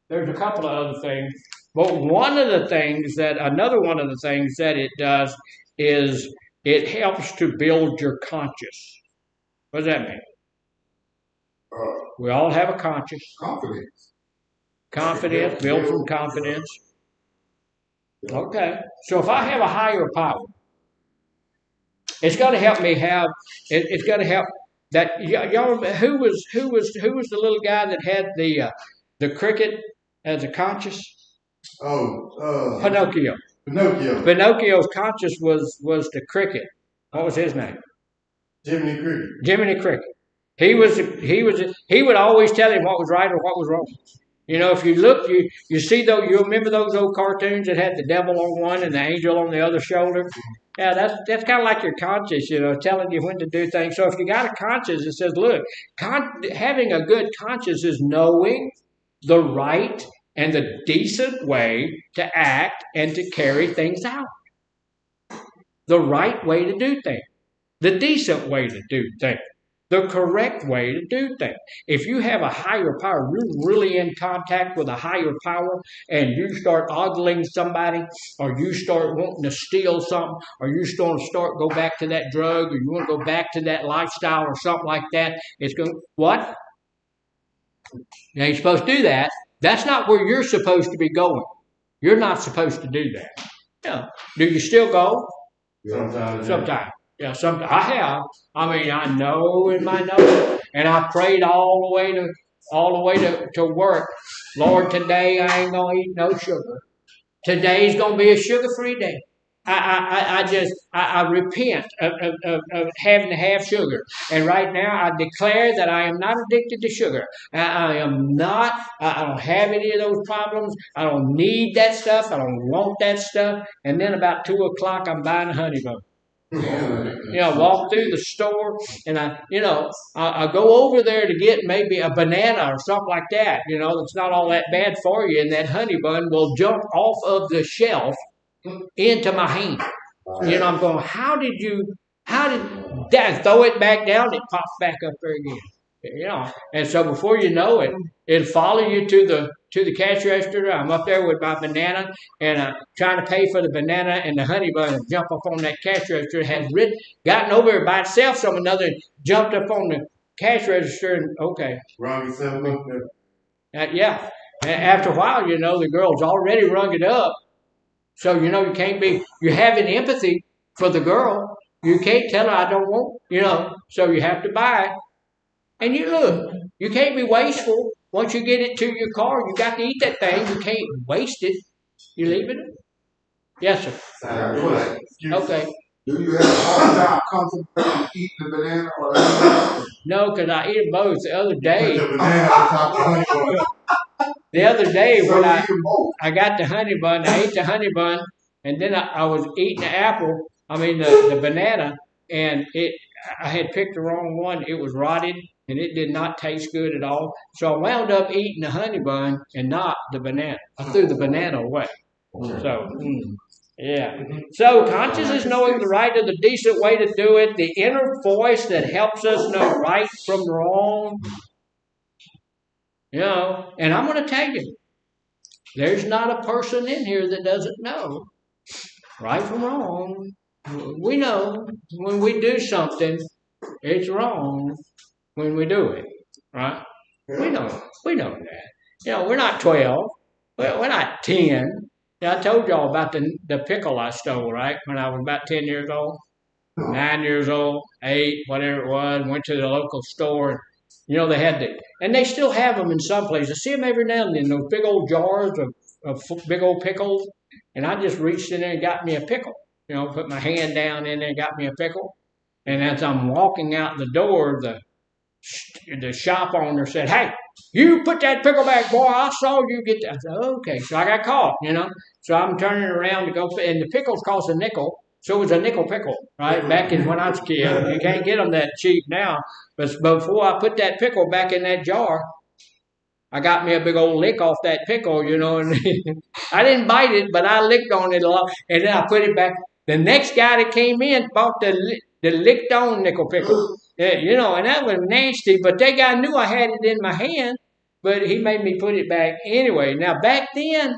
There's a couple of other things. But another one of the things that it does is it helps to build your conscience. What does that mean? We all have a conscience. Confidence. Confidence, build from confidence. Okay. So if I have a higher power, it's going to help me have. It's going to help that y'all. Who was the little guy that had the cricket as a conscience? Pinocchio. Pinocchio's conscience was the cricket. What was his name? Jiminy Cricket. Jiminy Cricket. He would always tell him what was right or what was wrong. You know, if you look, you see though, you remember those old cartoons that had the devil on one and the angel on the other shoulder? Yeah, that's kind of like your conscience, you know, telling you when to do things. So if you got a conscience that says, look, having a good conscience is knowing the right and the decent way to act and to carry things out. The right way to do things. The decent way to do things. The correct way to do things. If you have a higher power, you're really in contact with a higher power, and you start ogling somebody, or you start wanting to steal something, or you start go back to that drug, or you want to go back to that lifestyle or something like that, it's going, what? You ain't supposed to do that. That's not where you're supposed to be going. You're not supposed to do that. Yeah. Do you still go? Sometimes. Yeah, I have. I mean, I know in my nose, and I prayed all the way to work. Lord, today I ain't gonna eat no sugar. Today's gonna be a sugar-free day. I repent of having to have sugar. And right now I declare that I am not addicted to sugar. I am not, I don't have any of those problems. I don't need that stuff. I don't want that stuff. And then about 2 o'clock I'm buying a honey bun. You know, walk through the store and I go over there to get maybe a banana or something like that. You know, it's not all that bad for you. And that honey bun will jump off of the shelf into my hand. You know, I'm going, how did that? Throw it back down, it pops back up there again. You know, and so before you know it, it'll follow you to the cash register. I'm up there with my banana, and I'm trying to pay for the banana and the honey bun, and jump up on that cash register. Had gotten over it by itself, some another jumped up on the cash register, and okay. Wrong yourself up there. Yeah. And after a while, you know, the girl's already rung it up. So, you know, you can't be, you're having empathy for the girl. You can't tell her I don't want, you know, so you have to buy it. And you look, you can't be wasteful. Once you get it to your car, you got to eat that thing. You can't waste it. You leave it? Yes, sir. Okay. Do you have a hard time concentrating eating the banana or the No, because I eat both. The other day, Put the banana on top of the honey bun. the other day So when you eat them both. I got the honey bun, I ate the honey bun, and then I was eating the banana, and I had picked the wrong one. It was rotted, and it did not taste good at all. So I wound up eating the honey bun and not the banana. I threw the banana away. So, yeah. So conscience is knowing the right or the decent way to do it, the inner voice that helps us know right from wrong. You know, and I'm going to tell you, there's not a person in here that doesn't know right from wrong. We know when we do something, it's wrong when we do it, right? We know that. You know, we're not 12. We're not 10. Yeah, I told y'all about the pickle I stole, right, when I was about 10 years old, 9 years old, 8, whatever it was. Went to the local store. You know, they had and they still have them in some places. I see them every now and then, those big old jars of big old pickles. And I just reached in there and got me a pickle. You know, put my hand down in there and got me a pickle. And as I'm walking out the door, the shop owner said, "Hey, you put that pickle back, boy. I saw you get that." I said, "Okay." So I got caught, you know. So I'm turning around to go, and the pickles cost a nickel. So it was a nickel pickle, right? Back in when I was a kid. You can't get them that cheap now. But before I put that pickle back in that jar, I got me a big old lick off that pickle, you know. And I didn't bite it, but I licked on it a lot. And then I put it back. The next guy that came in bought the licked on nickel pickle. Yeah, you know, and that was nasty. But that guy knew I had it in my hand. but he made me put it back anyway. Now, back then,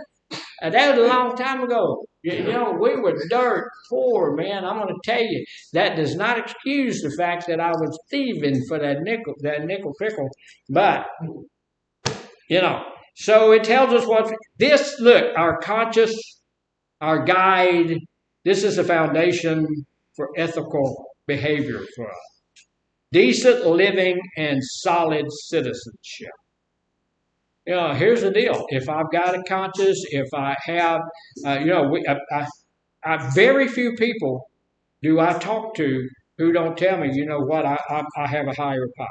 that was a long time ago. You know, we were dirt poor, man. I'm going to tell you, that does not excuse the fact that I was thieving for that nickel pickle. But, you know, so it tells us what this, look, our conscious, our guide, this is the foundation for ethical behavior for us. Decent living and solid citizenship. You know, here's the deal. If I've got a conscience, if I have, very few people do I talk to who don't tell me, you know what, I have a higher power.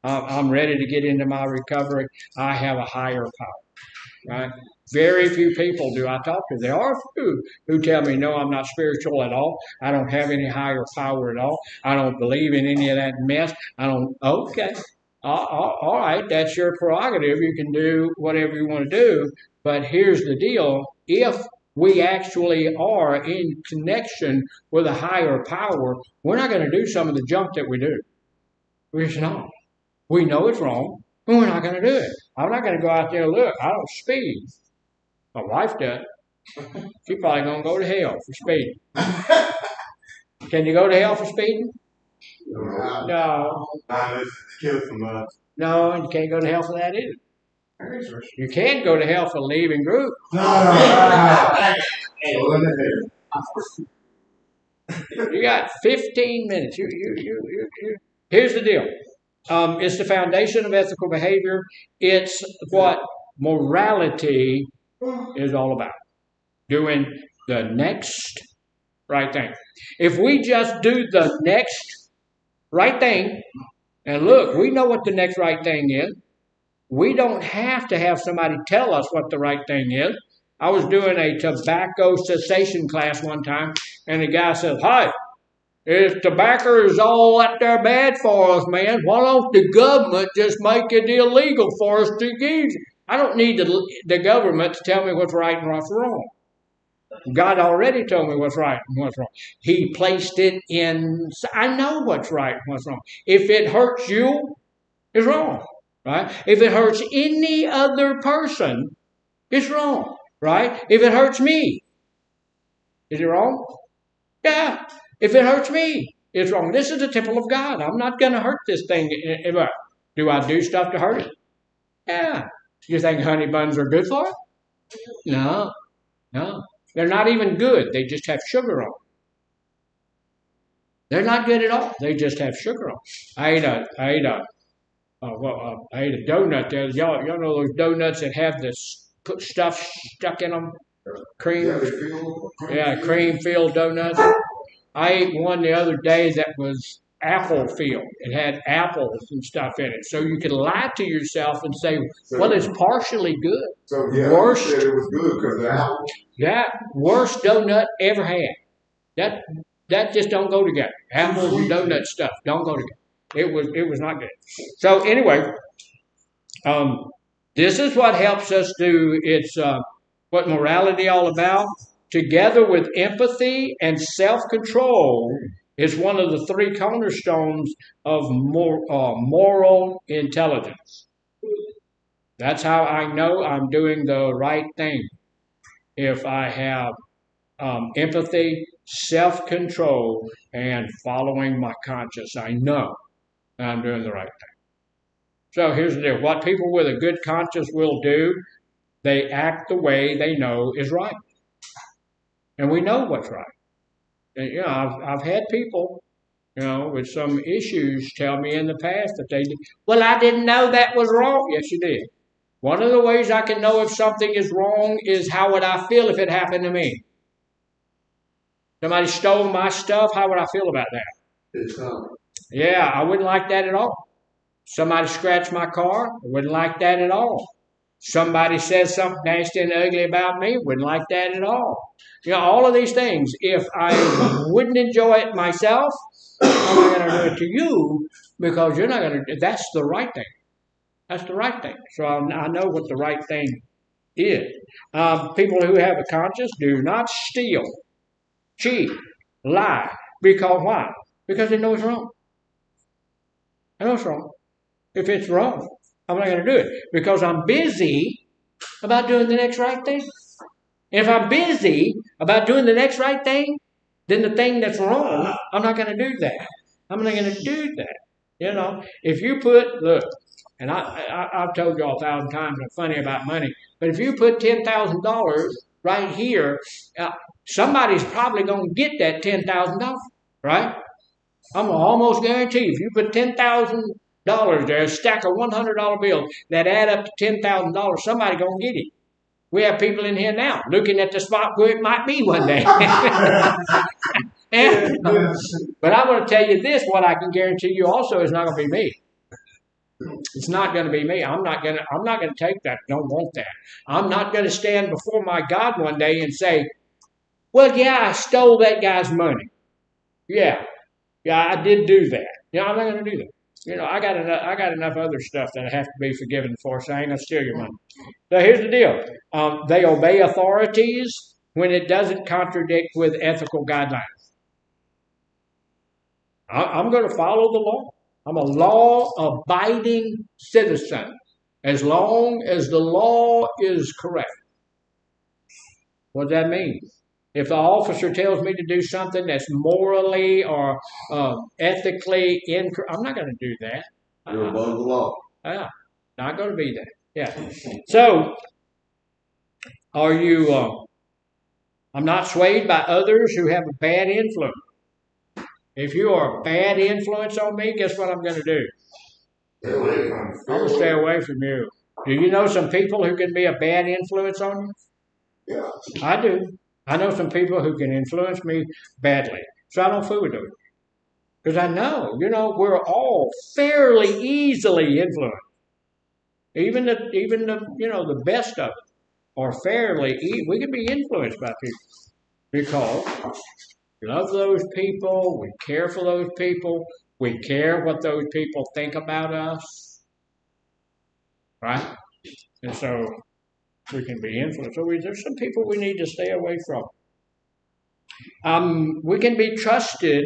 I'm ready to get into my recovery. I have a higher power, right? Very few people do I talk to. There are a few who tell me, no, I'm not spiritual at all. I don't have any higher power at all. I don't believe in any of that mess. Okay. All right, that's your prerogative. You can do whatever you want to do. But here's the deal. If we actually are in connection with a higher power, we're not going to do some of the junk that we do. We're just not. We know it's wrong, but we're not going to do it. I'm not going to go out there and look. I don't speed. My wife does. She's probably going to go to hell for speeding. Can you go to hell for speeding? No. No, and you can't go to hell for that either. You can go to hell for leaving group. You got 15 minutes. Here's the deal. It's the foundation of ethical behavior. It's what morality is all about. Doing the next right thing. If we just do the next right thing, and look, we know what the next right thing is. We don't have to have somebody tell us what the right thing is. I was doing a tobacco cessation class one time, and the guy said, "Hi, if tobacco is all that they're bad for us, man, why don't the government just make it illegal for us to use it? I don't need the government to tell me what's right and what's wrong. God already told me what's right and what's wrong. He placed it in, I know what's right and what's wrong. If it hurts you, it's wrong, right? If it hurts any other person, it's wrong, right? If it hurts me, is it wrong? Yeah. If it hurts me, it's wrong. This is the temple of God. I'm not going to hurt this thing. Do I do stuff to hurt it? Yeah. You think honey buns are good for it? No. They're not even good. They just have sugar on them. They're not good at all. They just have sugar on them. I ate a donut there. Y'all know those donuts that have the stuff stuck in them? Cream-filled donuts. I ate one the other day that was apple filled. It had apples and stuff in it. So you could lie to yourself and say, well, it's partially good. So yeah, worst, you said it was good because of the apples. Yeah, worst donut ever had. That just don't go together. Apples and donut stuff don't go together. It was not good. So anyway, this is what helps us do. It's what morality all about. Together with empathy and self-control is one of the three cornerstones of moral intelligence. That's how I know I'm doing the right thing. If I have empathy, self-control, and following my conscience, I know I'm doing the right thing. So here's the deal. What people with a good conscience will do, they act the way they know is right. And we know what's right. And, I've had people, with some issues tell me in the past that they did. Well, I didn't know that was wrong. Yes, you did. One of the ways I can know if something is wrong is how would I feel if it happened to me. Somebody stole my stuff, how would I feel about that? Yeah, I wouldn't like that at all. Somebody scratched my car, I wouldn't like that at all. Somebody says something nasty and ugly about me, wouldn't like that at all. All of these things, if I wouldn't enjoy it myself, I'm not going to do it to you because you're not going to. That's the right thing. That's the right thing. So I know what the right thing is. People who have a conscience do not steal, cheat, lie. Because why? Because they know it's wrong. I know it's wrong. If it's wrong, I'm not going to do it because I'm busy about doing the next right thing. And if I'm busy about doing the next right thing, then the thing that's wrong, I'm not going to do that. I'm not going to do that. You know, if you put, look, and I've told y'all 1,000 times I'm funny about money, but if you put $10,000 right here, somebody's probably going to get that $10,000, right? I'm going to almost guarantee if you put $10,000 there, a stack of $100 bills that add up to $10,000, somebody's going to get it. We have people in here now looking at the spot where it might be one day. But I'm going to tell you this, what I can guarantee you also is not going to be me. It's not going to be me. I'm not going to take that. Don't want that. I'm not going to stand before my God one day and say, well, yeah, I stole that guy's money. Yeah, I did do that. I'm not going to do that. I got enough other stuff that I have to be forgiven for, so I ain't going to steal your money. So here's the deal. They obey authorities when it doesn't contradict with ethical guidelines. I'm going to follow the law. I'm a law-abiding citizen as long as the law is correct. What does that mean? If the officer tells me to do something that's morally or ethically incorrect, I'm not going to do that. You're above the law. Yeah, not going to be that. Yeah. So, are you? I'm not swayed by others who have a bad influence. If you are a bad influence on me, guess what I'm going to do? I'm going to stay away from you. Do you know some people who can be a bad influence on you? Yeah. I do. I know some people who can influence me badly. So I don't fool with them. Because I know, we're all fairly easily influenced. Even the best of us are we can be influenced by people. Because we love those people, we care for those people, we care what those people think about us. Right? And so we can be influenced. So there's some people we need to stay away from. We can be trusted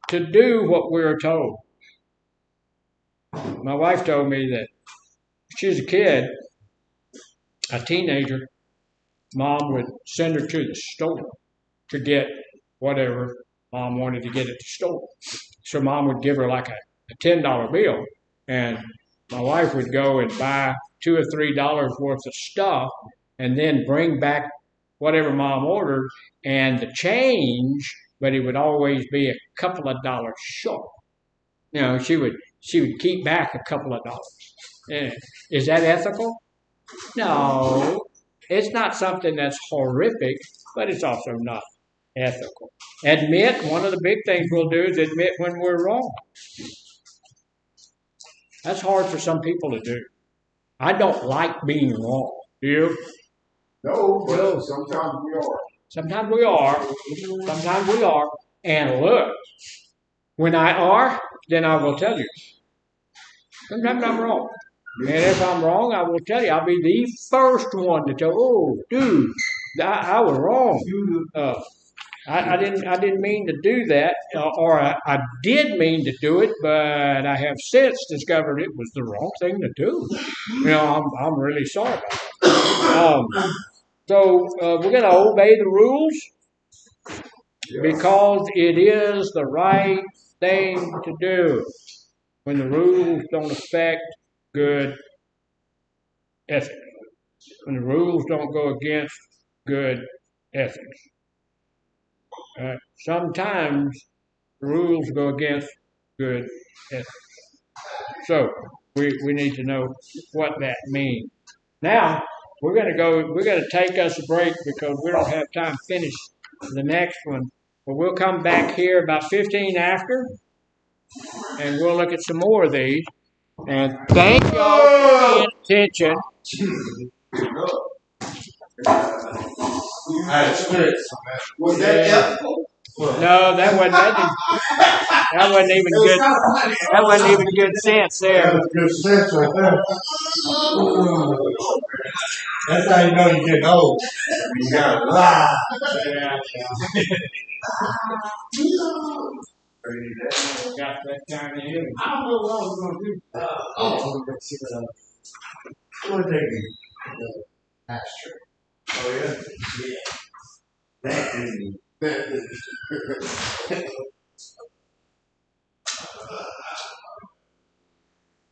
to do what we're told. My wife told me that she was a kid, a teenager, Mom would send her to the store to get whatever Mom wanted to get at the store. So Mom would give her like a $10 bill, and my wife would go and buy $2 or $3 worth of stuff and then bring back whatever Mom ordered and the change, but it would always be a couple of dollars short. She would keep back a couple of dollars. Is that ethical? No. It's not something that's horrific, but it's also not ethical. One of the big things we'll do is admit when we're wrong. That's hard for some people to do. I don't like being wrong. Do you? No, but sometimes we are. Sometimes we are. Sometimes we are. And look, when I are, then I will tell you. Sometimes I'm wrong. And if I'm wrong, I will tell you. I'll be the first one to tell, oh, dude, I was wrong. I didn't mean to do that, or I did mean to do it, but I have since discovered it was the wrong thing to do. I'm really sorry about that. So we're going to obey the rules because it is the right thing to do when the rules don't affect good ethics, when the rules don't go against good ethics. Sometimes rules go against good ethics. So we need to know what that means. Now we're going to take us a break because we don't have time to finish the next one. But we'll come back here about 15 after, and we'll look at some more of these. And thank y'all for paying attention. Was that ethical? No, that wasn't even good. That wasn't even good sense there. That was good sense right there. That's how you know you're getting old. You gotta lie. Yeah. Got that kind of hill. I don't know what I was gonna do. What they do? Pasture. Oh yeah. Yeah. That is.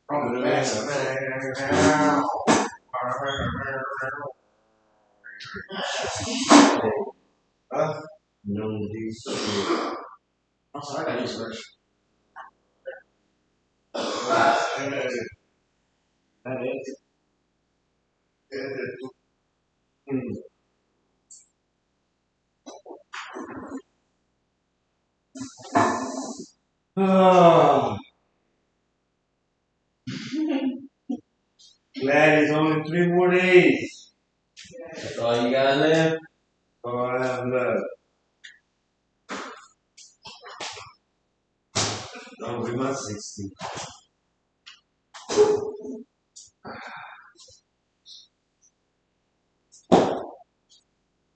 From the last man. No, these. I'm sorry, I got these first. Oh, glad it's only 3 more days. That's all you got left? All I have left. Don't be my 60.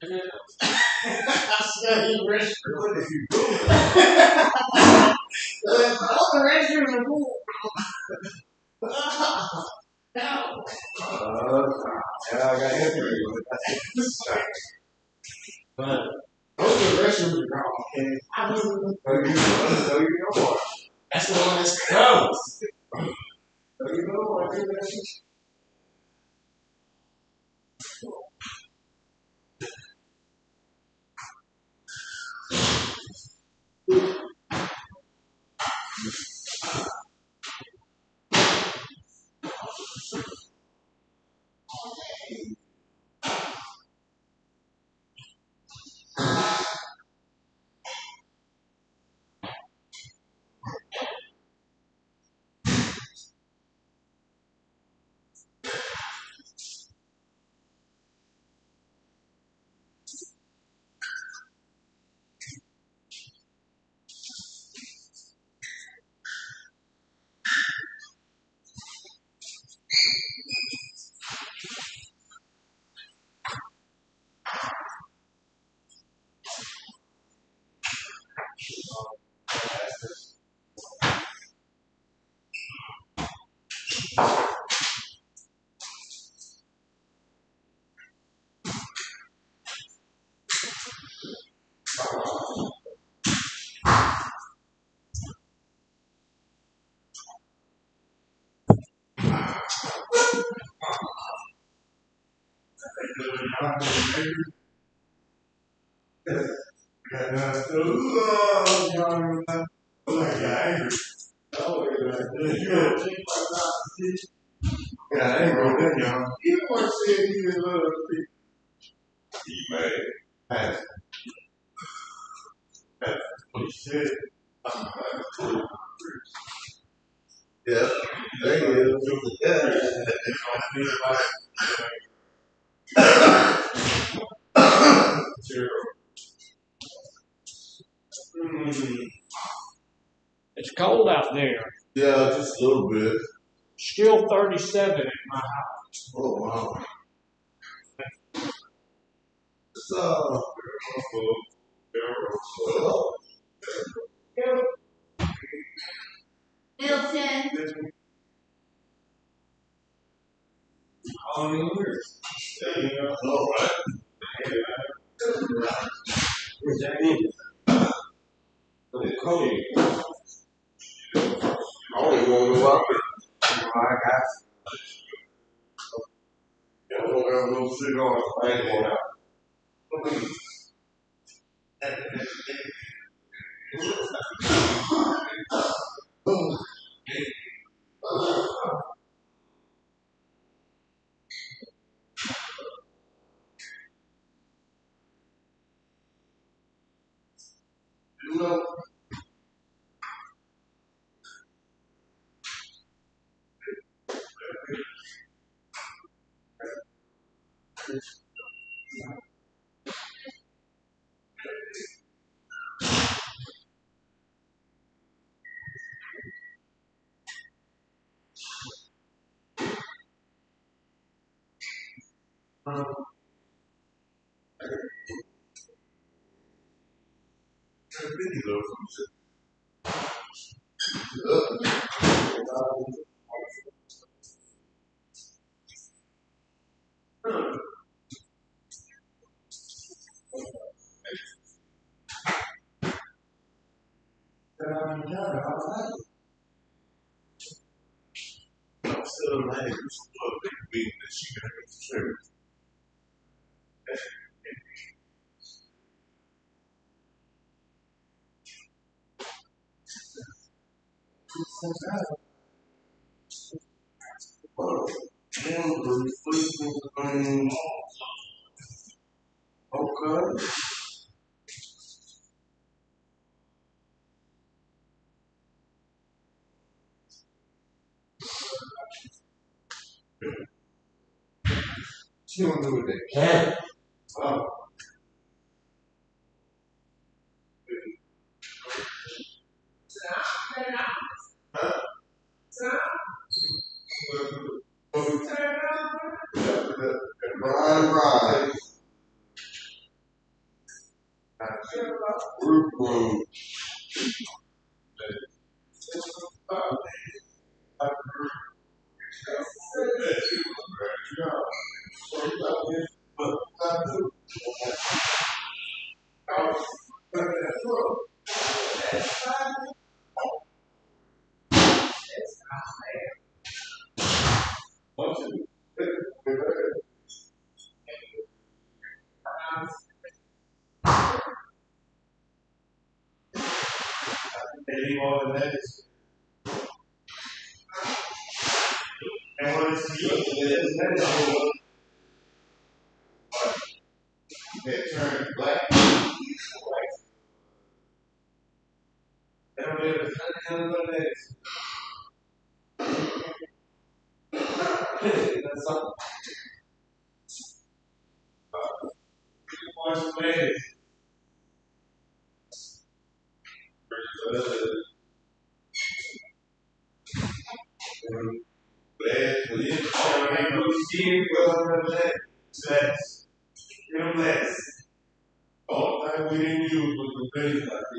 I said he restroom. What if you go? All the restrooms are full. No. Yeah, I got history with that. But most of the restrooms are gone. Okay. I wasn't. So you know what? That's the one that's closed. So you know what? Yeah, I ain't gonna let y'all. You want to see it, you little people. You may pass. He said, yeah, there you is. Yeah. It's cold out there. Yeah, just a little bit. Still 37 at my house. Oh, wow. It's, Milton. all in years. All right. Where's that in? Cody. I only want to go up there. I got yeah, I don't have no cigar. I ain't going out. You know, Okay. She don't do with that cat. Oh. Right. All the time we didn't use was the base like this.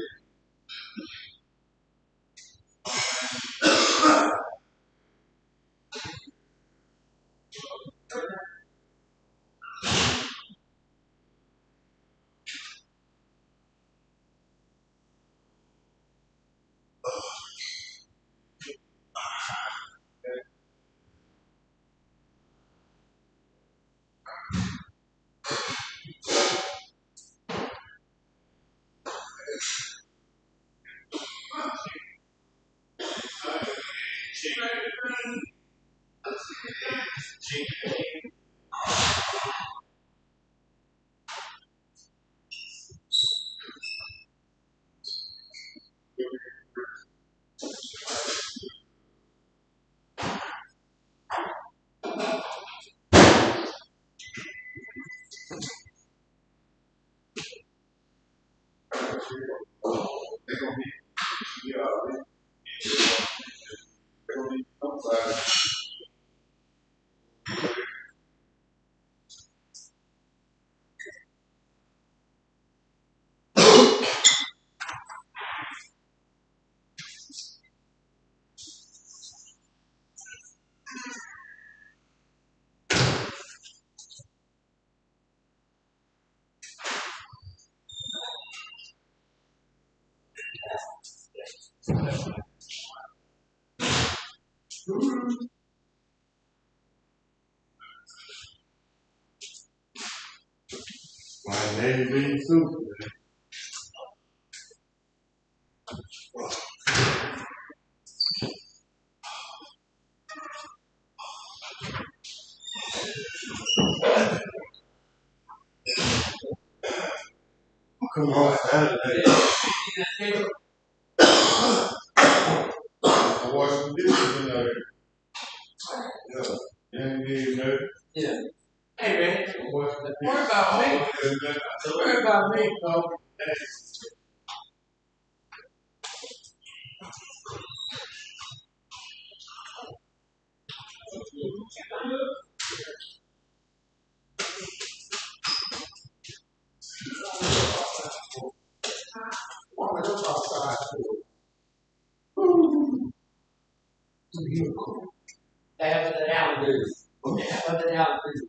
My name being soup. Come on, Saturday. I watched the dishes in there. Yeah. Yeah, man. Yeah. Hey, man. Worry about me. Worry about me, folks. Outside. They have an alligator. They have an alligator.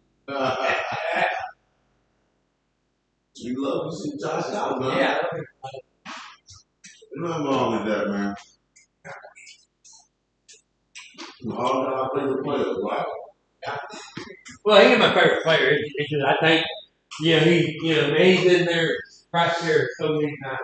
You love to see Josh Allen, man. Yeah. Nothing wrong with that, man. All our favorite players, right? Well, he's my favorite player. It's just, I think, he's in there, right there, so many times.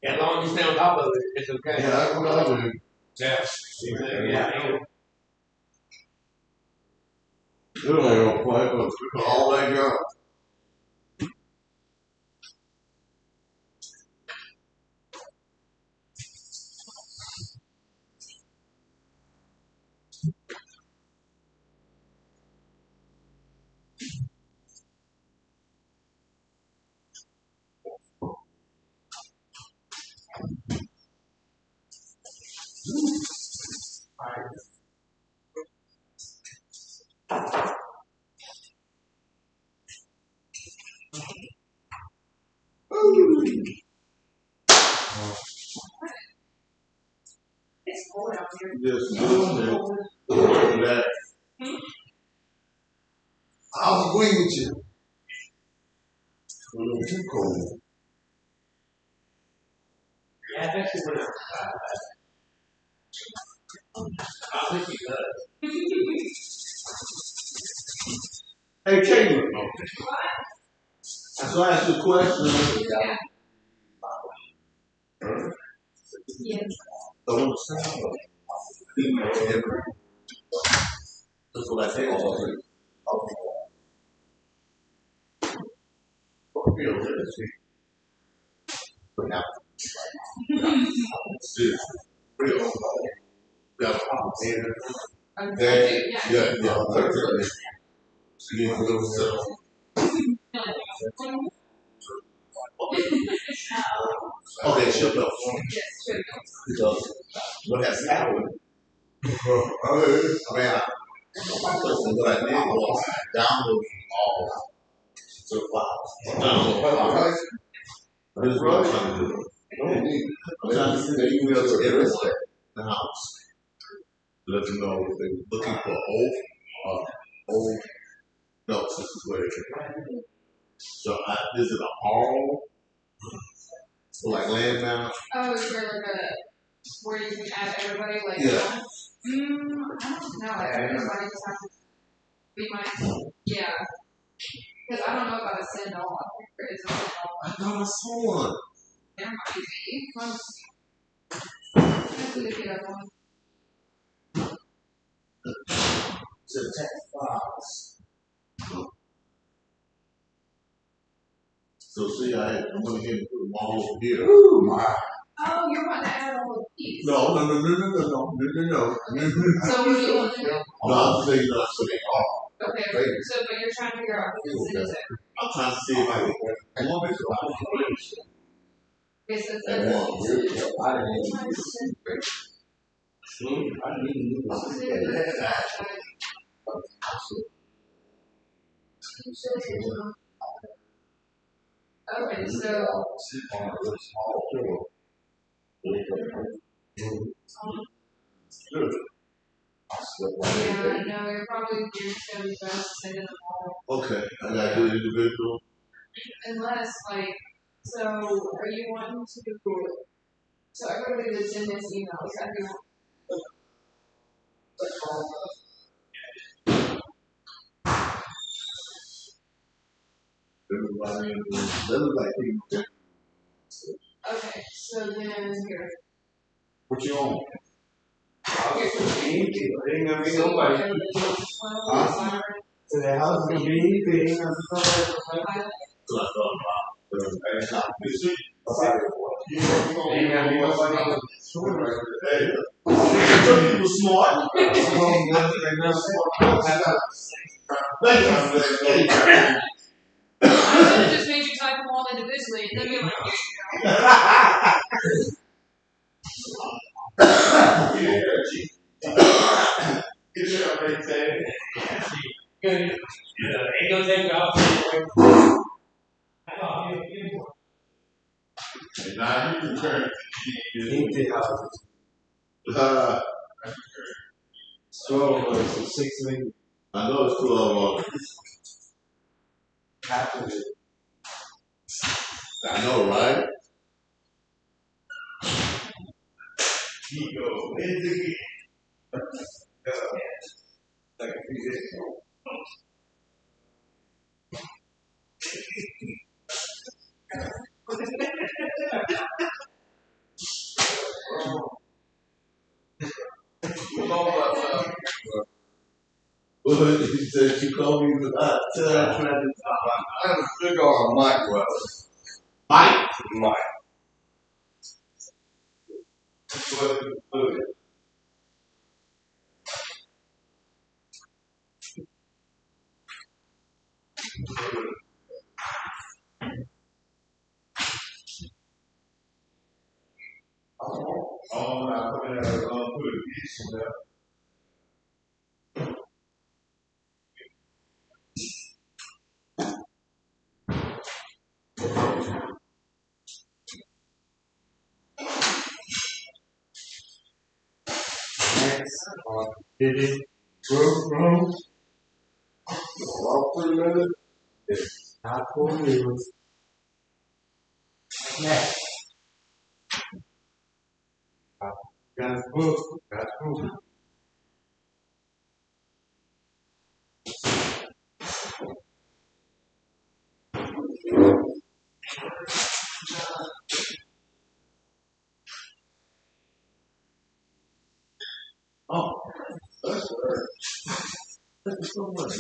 As long as you stay on top of it, it's okay. Yeah, that's what I do. Yeah. Yeah. You don't play, but all they got. It's cold out here. Just doing that. I'll agree with you. A little too cold. Yeah, I think she went out. I think he does. Hey, Caitlin. So I asked you a question. Yes. That's what I say already. Now, seriously, real. Got a problem. Yeah. See a little self. Okay, shut up. Because what has happened, what I did was download all the files. Download. This is what I'm trying to do. I'm trying to send an email to everyone in the house. Let them know if they're looking for old notes. This is where it is. So is it a hall? Like landmail? Oh, is there like a where you can add everybody? Like, Yeah. I don't know. I think everybody just has to. We might, yeah. Because I don't know about a send all. I think there is a send all. I thought I saw one. There might be. I have to look it up on. To attack files. So see, I went ahead and put them all over here. Ooh, my. Oh, you're wanting to add all of these. No. So what do you want to do? No, I'm saying that so they are. Okay. So, but you're trying to figure out who to send it to. I'm trying to see if I can. I want to Okay, so it's I didn't even okay, so yeah, no, you're probably just gonna be best sending them all. Okay, I gotta do it individual. Unless like, so are you wanting to? So everybody that's in this email is everyone. Everybody, Okay, so then here. what you on? Ain't gonna be So nobody. everybody else, well, So the house is gonna be anything. Myron, So I thought about. He was smart. I should have just made you type them all individually and then be like, Good. Ain't gonna take it off. And now you can turn. Empty houses. So, 6 million. I know it's 12 Half of it. I know, right? Ego. Like a few days ago. Well, he said she called me about trying to I have a cigar on Mike well. Mike. Mike. What food? Oh, I put it out put a piece in there. Did it? Bro. Walk for a minute. It's not for you. Next. Got a book. Got a book. Oh, that's weird. Thank you so much.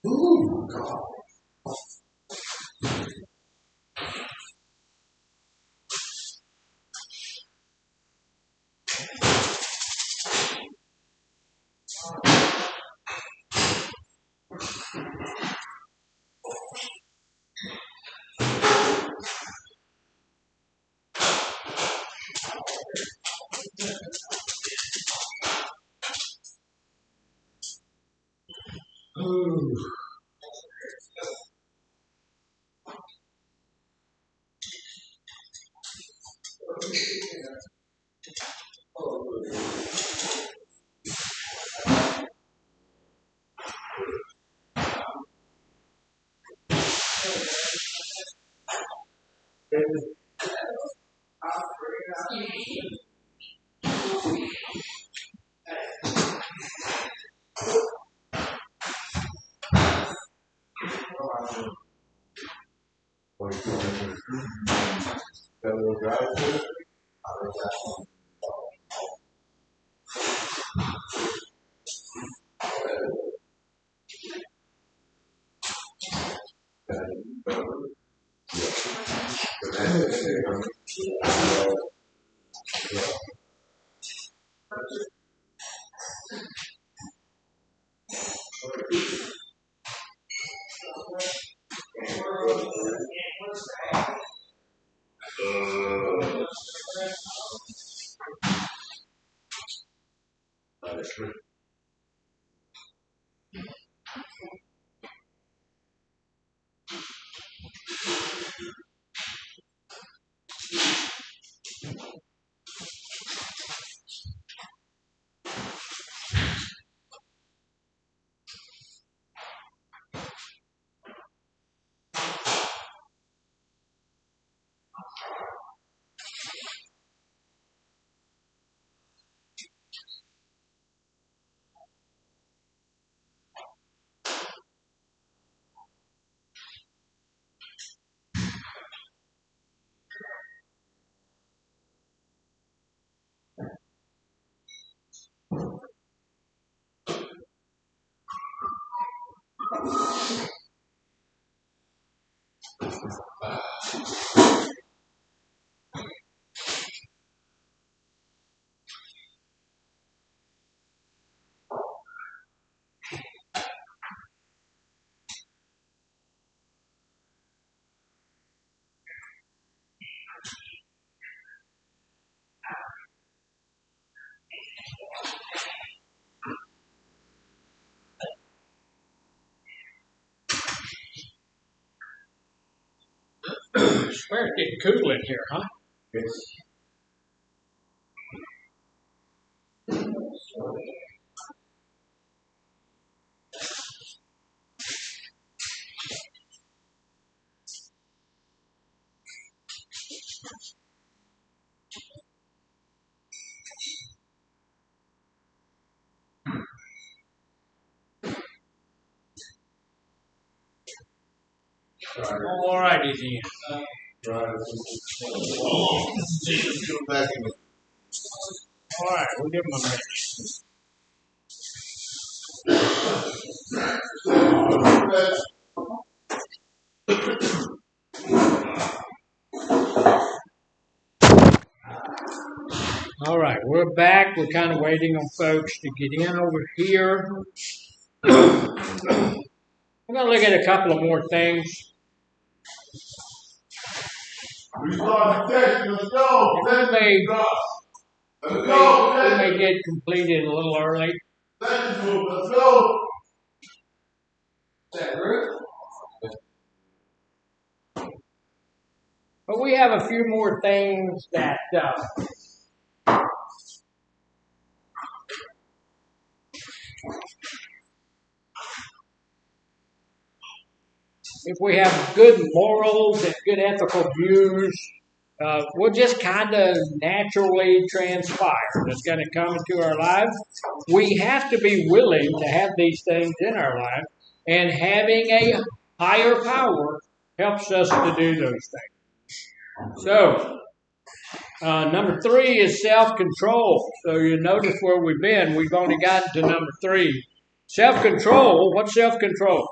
Ooh, God. Ooh. That will drive to it. Well, it's getting cool in here, huh? It's All righty then. Jesus, come back in the All right, we'll give him a minute. All right, we're back. We're kind of waiting on folks to get in over here. I'm going to look at a couple of more things. We start the text. Let's go. We may, Let's go. we may get completed a little early. Let's go. But we have a few more things that if we have good morals and good ethical views, will just kind of naturally transpire. It's going to come into our lives. We have to be willing to have these things in our life, and having a higher power helps us to do those things. So, number 3 is self-control. So you notice where we've been. We've only gotten to number 3. Self-control. What's self-control?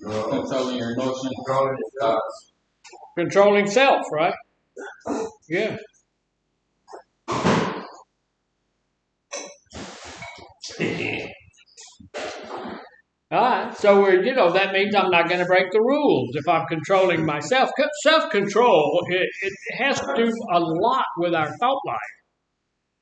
Controlling your emotions. Controlling self, right? Yeah. All right, so that means I'm not going to break the rules if I'm controlling myself. Self-control, it has to do a lot with our thought life,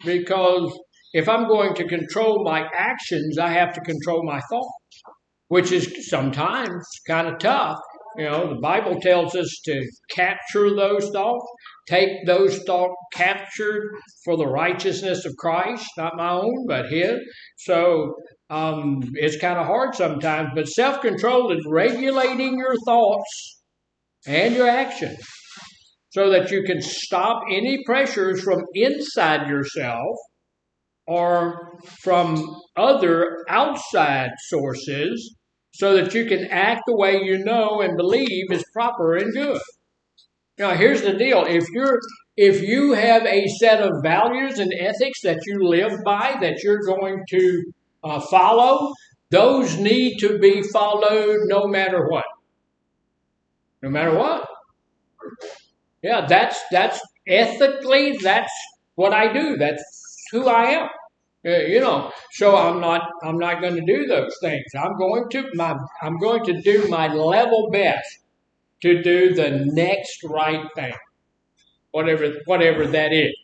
because if I'm going to control my actions, I have to control my thoughts, which is sometimes kind of tough. The Bible tells us to capture those thoughts, take those thoughts captured for the righteousness of Christ, not my own, but His. So it's kind of hard sometimes, but self-control is regulating your thoughts and your actions so that you can stop any pressures from inside yourself or from other outside sources, so that you can act the way you know and believe is proper and good. Now, here's the deal. If you have a set of values and ethics that you live by, that you're going to follow, those need to be followed no matter what. No matter what. Yeah, that's ethically, that's what I do. That's who I am. So I'm not going to do those things. I'm going to do my level best to do the next right thing, whatever that is,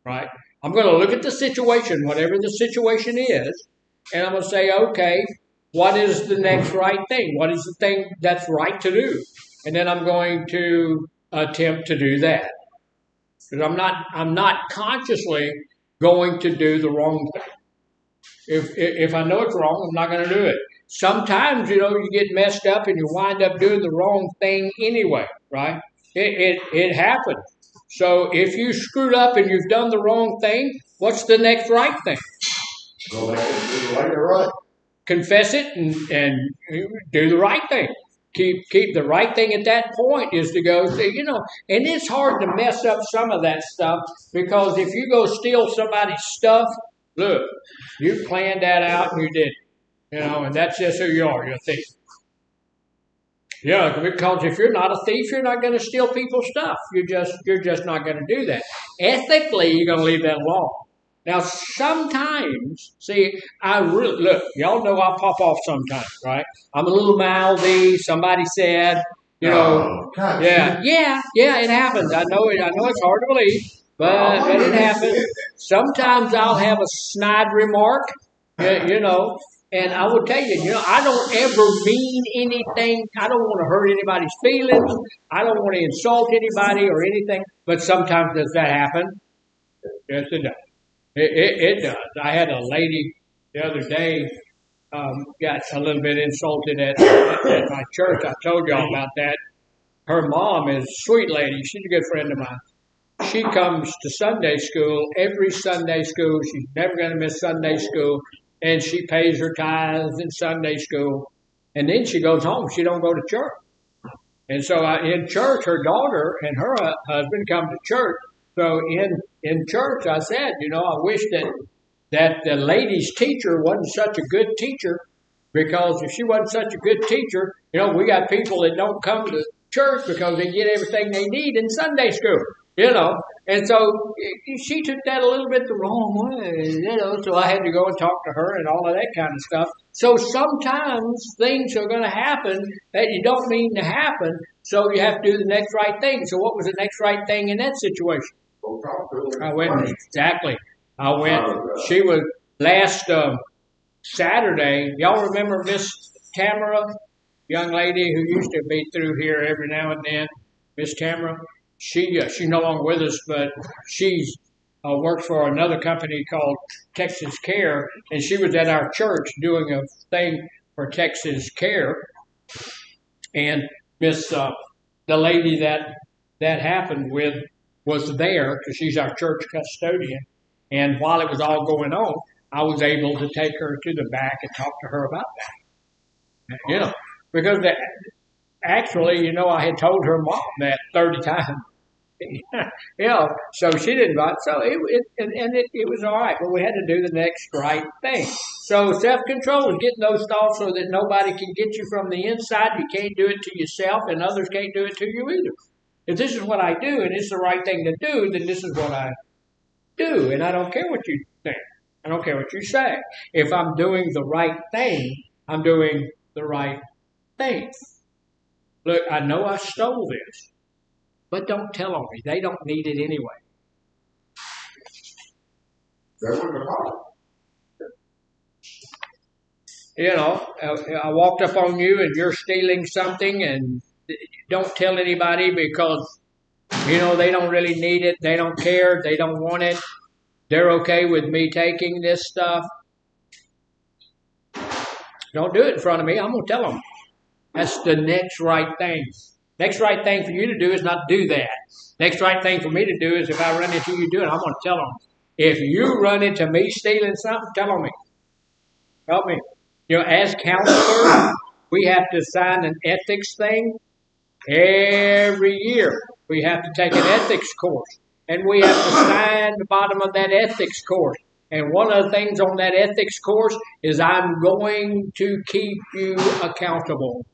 right? I'm going to look at the situation, whatever the situation is, and I'm going to say, okay, what is the next right thing? What is the thing that's right to do? And then I'm going to attempt to do that, because I'm not consciously going to do the wrong thing. If I know it's wrong, I'm not going to do it. Sometimes, you get messed up and you wind up doing the wrong thing anyway, right? It happens. So if you screwed up and you've done the wrong thing, what's the next right thing? go back and do it right. Confess it and do the right thing. Keep the right thing at that point is to go say, and it's hard to mess up some of that stuff, because if you go steal somebody's stuff, look, you planned that out and you did it, and that's just who you are. You're a thief. Yeah, because if you're not a thief, you're not going to steal people's stuff. You're just not going to do that. Ethically, you're going to leave that alone. Now, sometimes, see, look, y'all know I pop off sometimes, right? I'm a little mouthy. Somebody said, yeah, it happens. I know it's hard to believe, but it happens. Sometimes I'll have a snide remark, And I will tell you, I don't ever mean anything. I don't want to hurt anybody's feelings. I don't want to insult anybody or anything. But sometimes does that happen? Yes, it does. It does. I had a lady the other day got a little bit insulted at my church. I told y'all about that. Her mom is a sweet lady. She's a good friend of mine. She comes to Sunday school, every Sunday school. She's never going to miss Sunday school. And she pays her tithes in Sunday school. And then she goes home. She don't go to church. And so in church, her daughter and her husband come to church. So in church, I said, I wish that the lady's teacher wasn't such a good teacher, because if she wasn't such a good teacher, we got people that don't come to church because they get everything they need in Sunday school, And so she took that a little bit the wrong way, so I had to go and talk to her and all of that kind of stuff. So sometimes things are going to happen that you don't mean to happen, so you have to do the next right thing. So what was the next right thing in that situation? I went, exactly. She was last Saturday. Y'all remember Miss Tamara, young lady who used to be through here every now and then? Miss Tamara. She's no longer with us, but she's works for another company called Texas Care, and she was at our church doing a thing for Texas Care. And the lady that happened with was there because she's our church custodian. And while it was all going on, I was able to take her to the back and talk to her about that. Because actually, I had told her mom that 30 times. So she didn't buy it. So it was all right, but we had to do the next right thing. So self-control is getting those thoughts so that nobody can get you from the inside. You can't do it to yourself, and others can't do it to you either. If this is what I do, and it's the right thing to do, then this is what I do, and I don't care what you think. I don't care what you say. If I'm doing the right thing, I'm doing the right thing. Look, I know I stole this, but don't tell on me. They don't need it anyway. I walked up on you and you're stealing something, and don't tell anybody because, they don't really need it. They don't care. They don't want it. They're okay with me taking this stuff. Don't do it in front of me. I'm going to tell them. That's the next right thing. Next right thing for you to do is not do that. Next right thing for me to do is if I run into you doing it, I'm going to tell them. If you run into me stealing something, tell on me. Help me. As counselors, we have to sign an ethics thing every year. We have to take an ethics course. And we have to sign the bottom of that ethics course. And one of the things on that ethics course is I'm going to keep you accountable.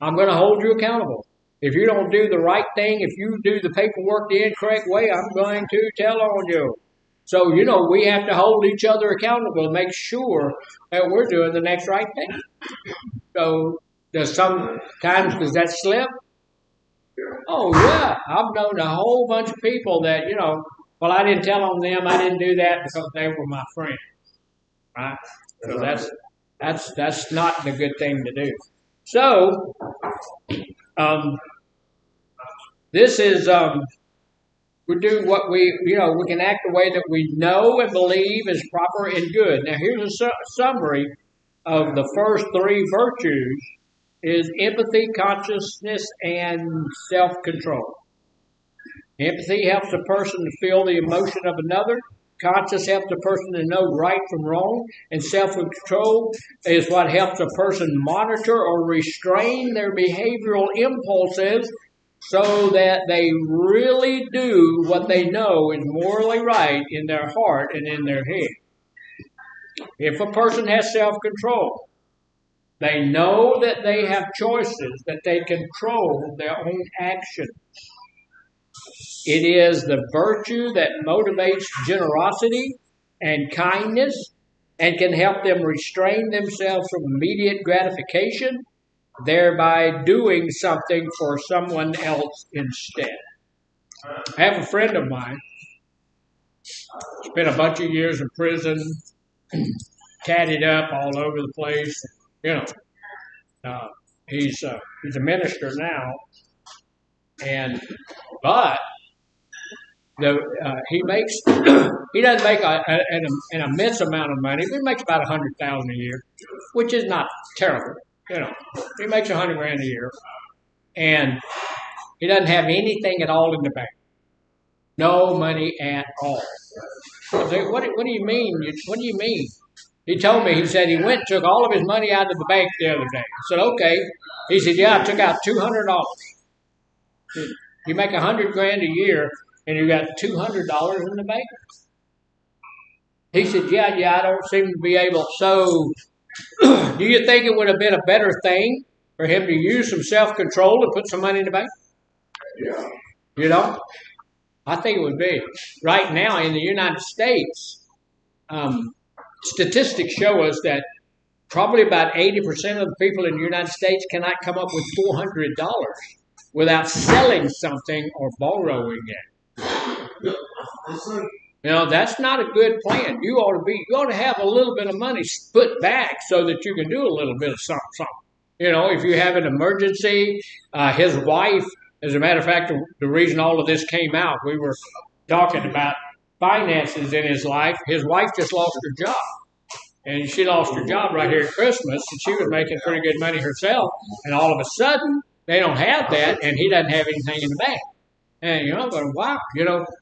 I'm going to hold you accountable. If you don't do the right thing, if you do the paperwork the incorrect way, I'm going to tell on you. So, we have to hold each other accountable and make sure that we're doing the next right thing. So, does that slip? Oh, yeah. I've known a whole bunch of people that, I didn't tell on them. I didn't do that because they were my friend. Right? So that's not the good thing to do. So, this is, we do what we can act the way that we know and believe is proper and good. Now, here's a summary of the first three virtues is empathy, consciousness, and self-control. Empathy helps a person to feel the emotion of another. Conscience helps a person to know right from wrong. And self-control is what helps a person monitor or restrain their behavioral impulses so that they really do what they know is morally right in their heart and in their head. If a person has self-control, they know that they have choices, that they control their own actions. It is the virtue that motivates generosity and kindness and can help them restrain themselves from immediate gratification, thereby doing something for someone else instead. I have a friend of mine, spent a bunch of years in prison, tatted up all over the place. You know, he's a minister now, and but he makes he doesn't make an immense amount of money. But he makes about $100,000 a year, which is not terrible. You know, he makes $100,000 a year, and he doesn't have anything at all in the bank. No money at all. I said, what do you mean? What do you mean? He told me, he said he went and took all of his money out of the bank the other day. I said, okay. He said, yeah, I took out $200. You make $100,000 a year and you got $200 in the bank? He said, yeah, I don't seem to be able. So do you think it would have been a better thing for him to use some self-control and put some money in the bank? Yeah. You know? I think it would be. Right now in the United States, statistics show us that probably about 80% of the people in the United States cannot come up with $400 without selling something or borrowing it. You know, that's not a good plan. You ought to have a little bit of money put back so that you can do a little bit of something. You know, if you have an emergency, his wife, as a matter of fact, the reason all of this came out, we were talking about finances in his life. His wife just lost her job. And she lost her job right here at Christmas, and she was making pretty good money herself. And all of a sudden, they don't have that, and he doesn't have anything in the bank. And I'm going, wow,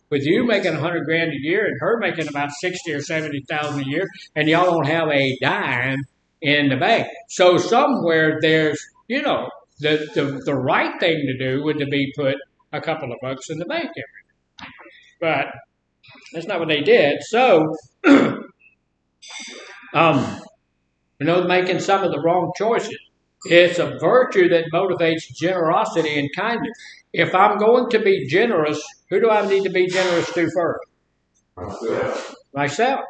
with you making $100,000 a year and her making about 60 or 70,000 a year, and y'all don't have a dime in the bank. So somewhere there's, the right thing to do would to be put a couple of bucks in the bank every day. But that's not what they did. So, making some of the wrong choices. It's a virtue that motivates generosity and kindness. If I'm going to be generous, who do I need to be generous to first? Myself.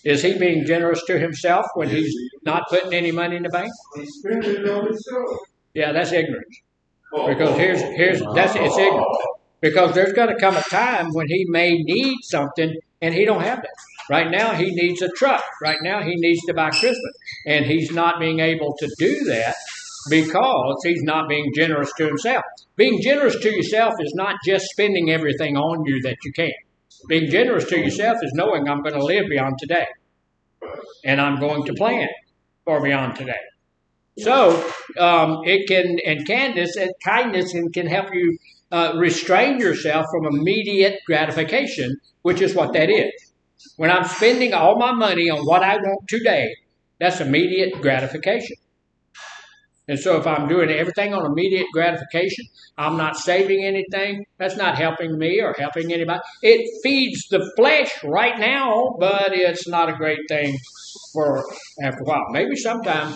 Is he being generous to himself when he's not putting any money in the bank? He's spending it on himself. Yeah, that's ignorance. Because it's ignorance. Because there's going to come a time when he may need something and he don't have it. Right now he needs a truck. Right now he needs to buy Christmas. And he's not being able to do that because he's not being generous to himself. Being generous to yourself is not just spending everything on you that you can. Being generous to yourself is knowing I'm going to live beyond today. And I'm going to plan for beyond today. So kindness can help you restrain yourself from immediate gratification, which is what that is. When I'm spending all my money on what I want today, that's immediate gratification. And so if I'm doing everything on immediate gratification, I'm not saving anything, that's not helping me or helping anybody. It feeds the flesh right now, but it's not a great thing for after a while. Maybe sometime,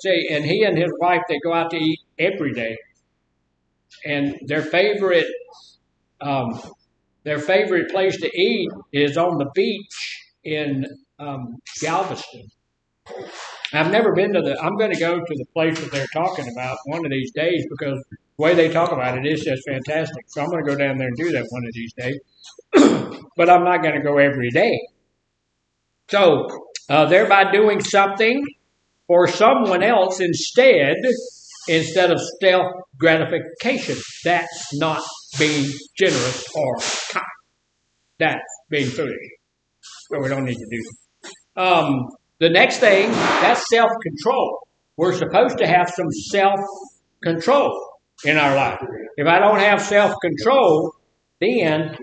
and he and his wife, they go out to eat every day. And their favorite place to eat is on the beach in Galveston. I've never been to I'm going to go to the place that they're talking about one of these days because the way they talk about it is just fantastic. So I'm going to go down there and do that one of these days. But I'm not going to go every day. So thereby doing something for someone else instead of self-gratification. That's not being generous or kind. That's being foolish. So we don't need to do that. The next thing, that's self-control. We're supposed to have some self-control in our life. If I don't have self-control, then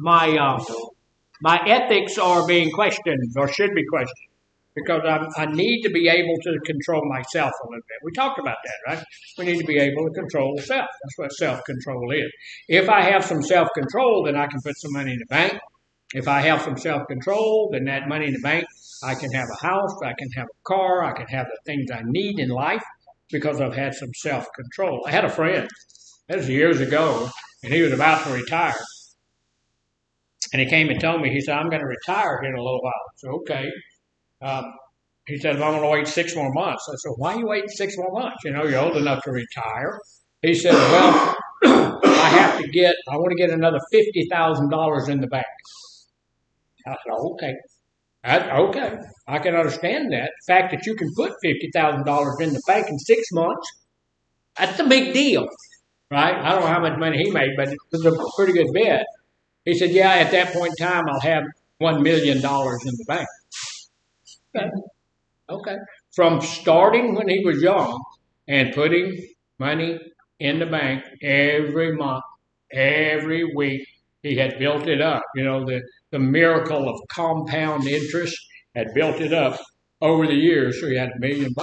my ethics are being questioned or should be questioned because I need to be able to control myself a little bit. We talked about that, right? We need to be able to control the self. That's what self-control is. If I have some self-control, then I can put some money in the bank. If I have some self-control, then that money in the bank, I can have a house, I can have a car, I can have the things I need in life because I've had some self-control. I had a friend, that was years ago, and he was about to retire. And he came and told me, he said, I'm going to retire here in a little while. I said, okay. He said, I'm going to wait 6 more months. I said, why are you waiting 6 more months? You're old enough to retire. He said, well, I want to get another $50,000 in the bank. I said, okay. Okay, I can understand that. The fact that you can put $50,000 in the bank in 6 months, that's a big deal, right? I don't know how much money he made, but it was a pretty good bet. He said, yeah, at that point in time, I'll have $1 million in the bank. Okay. Okay. From starting when he was young and putting money in the bank every month, every week, he had built it up. You know, the miracle of compound interest had built it up over the years, so he had $1 million.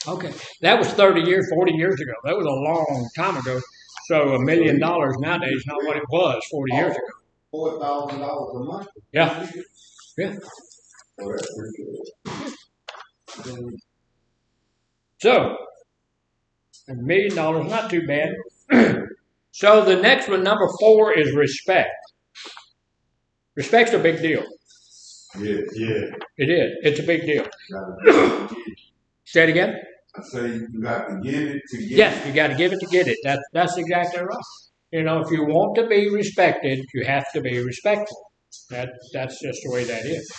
Okay. That was 30 years, 40 years ago. That was a long time ago. So $1 million nowadays is not what it was 40 years ago. $4,000 a month. Yeah. Yeah. Oh, that's pretty good. So, $1 million, not too bad. So the next one, number 4, is respect. Respect's a big deal. Yeah. It is. It's a big deal. Say it again? I say you got to give it to get it. Yes, you got to give it to get it. That's exactly right. You know, if you want to be respected, you have to be respectful. That's just the way that is.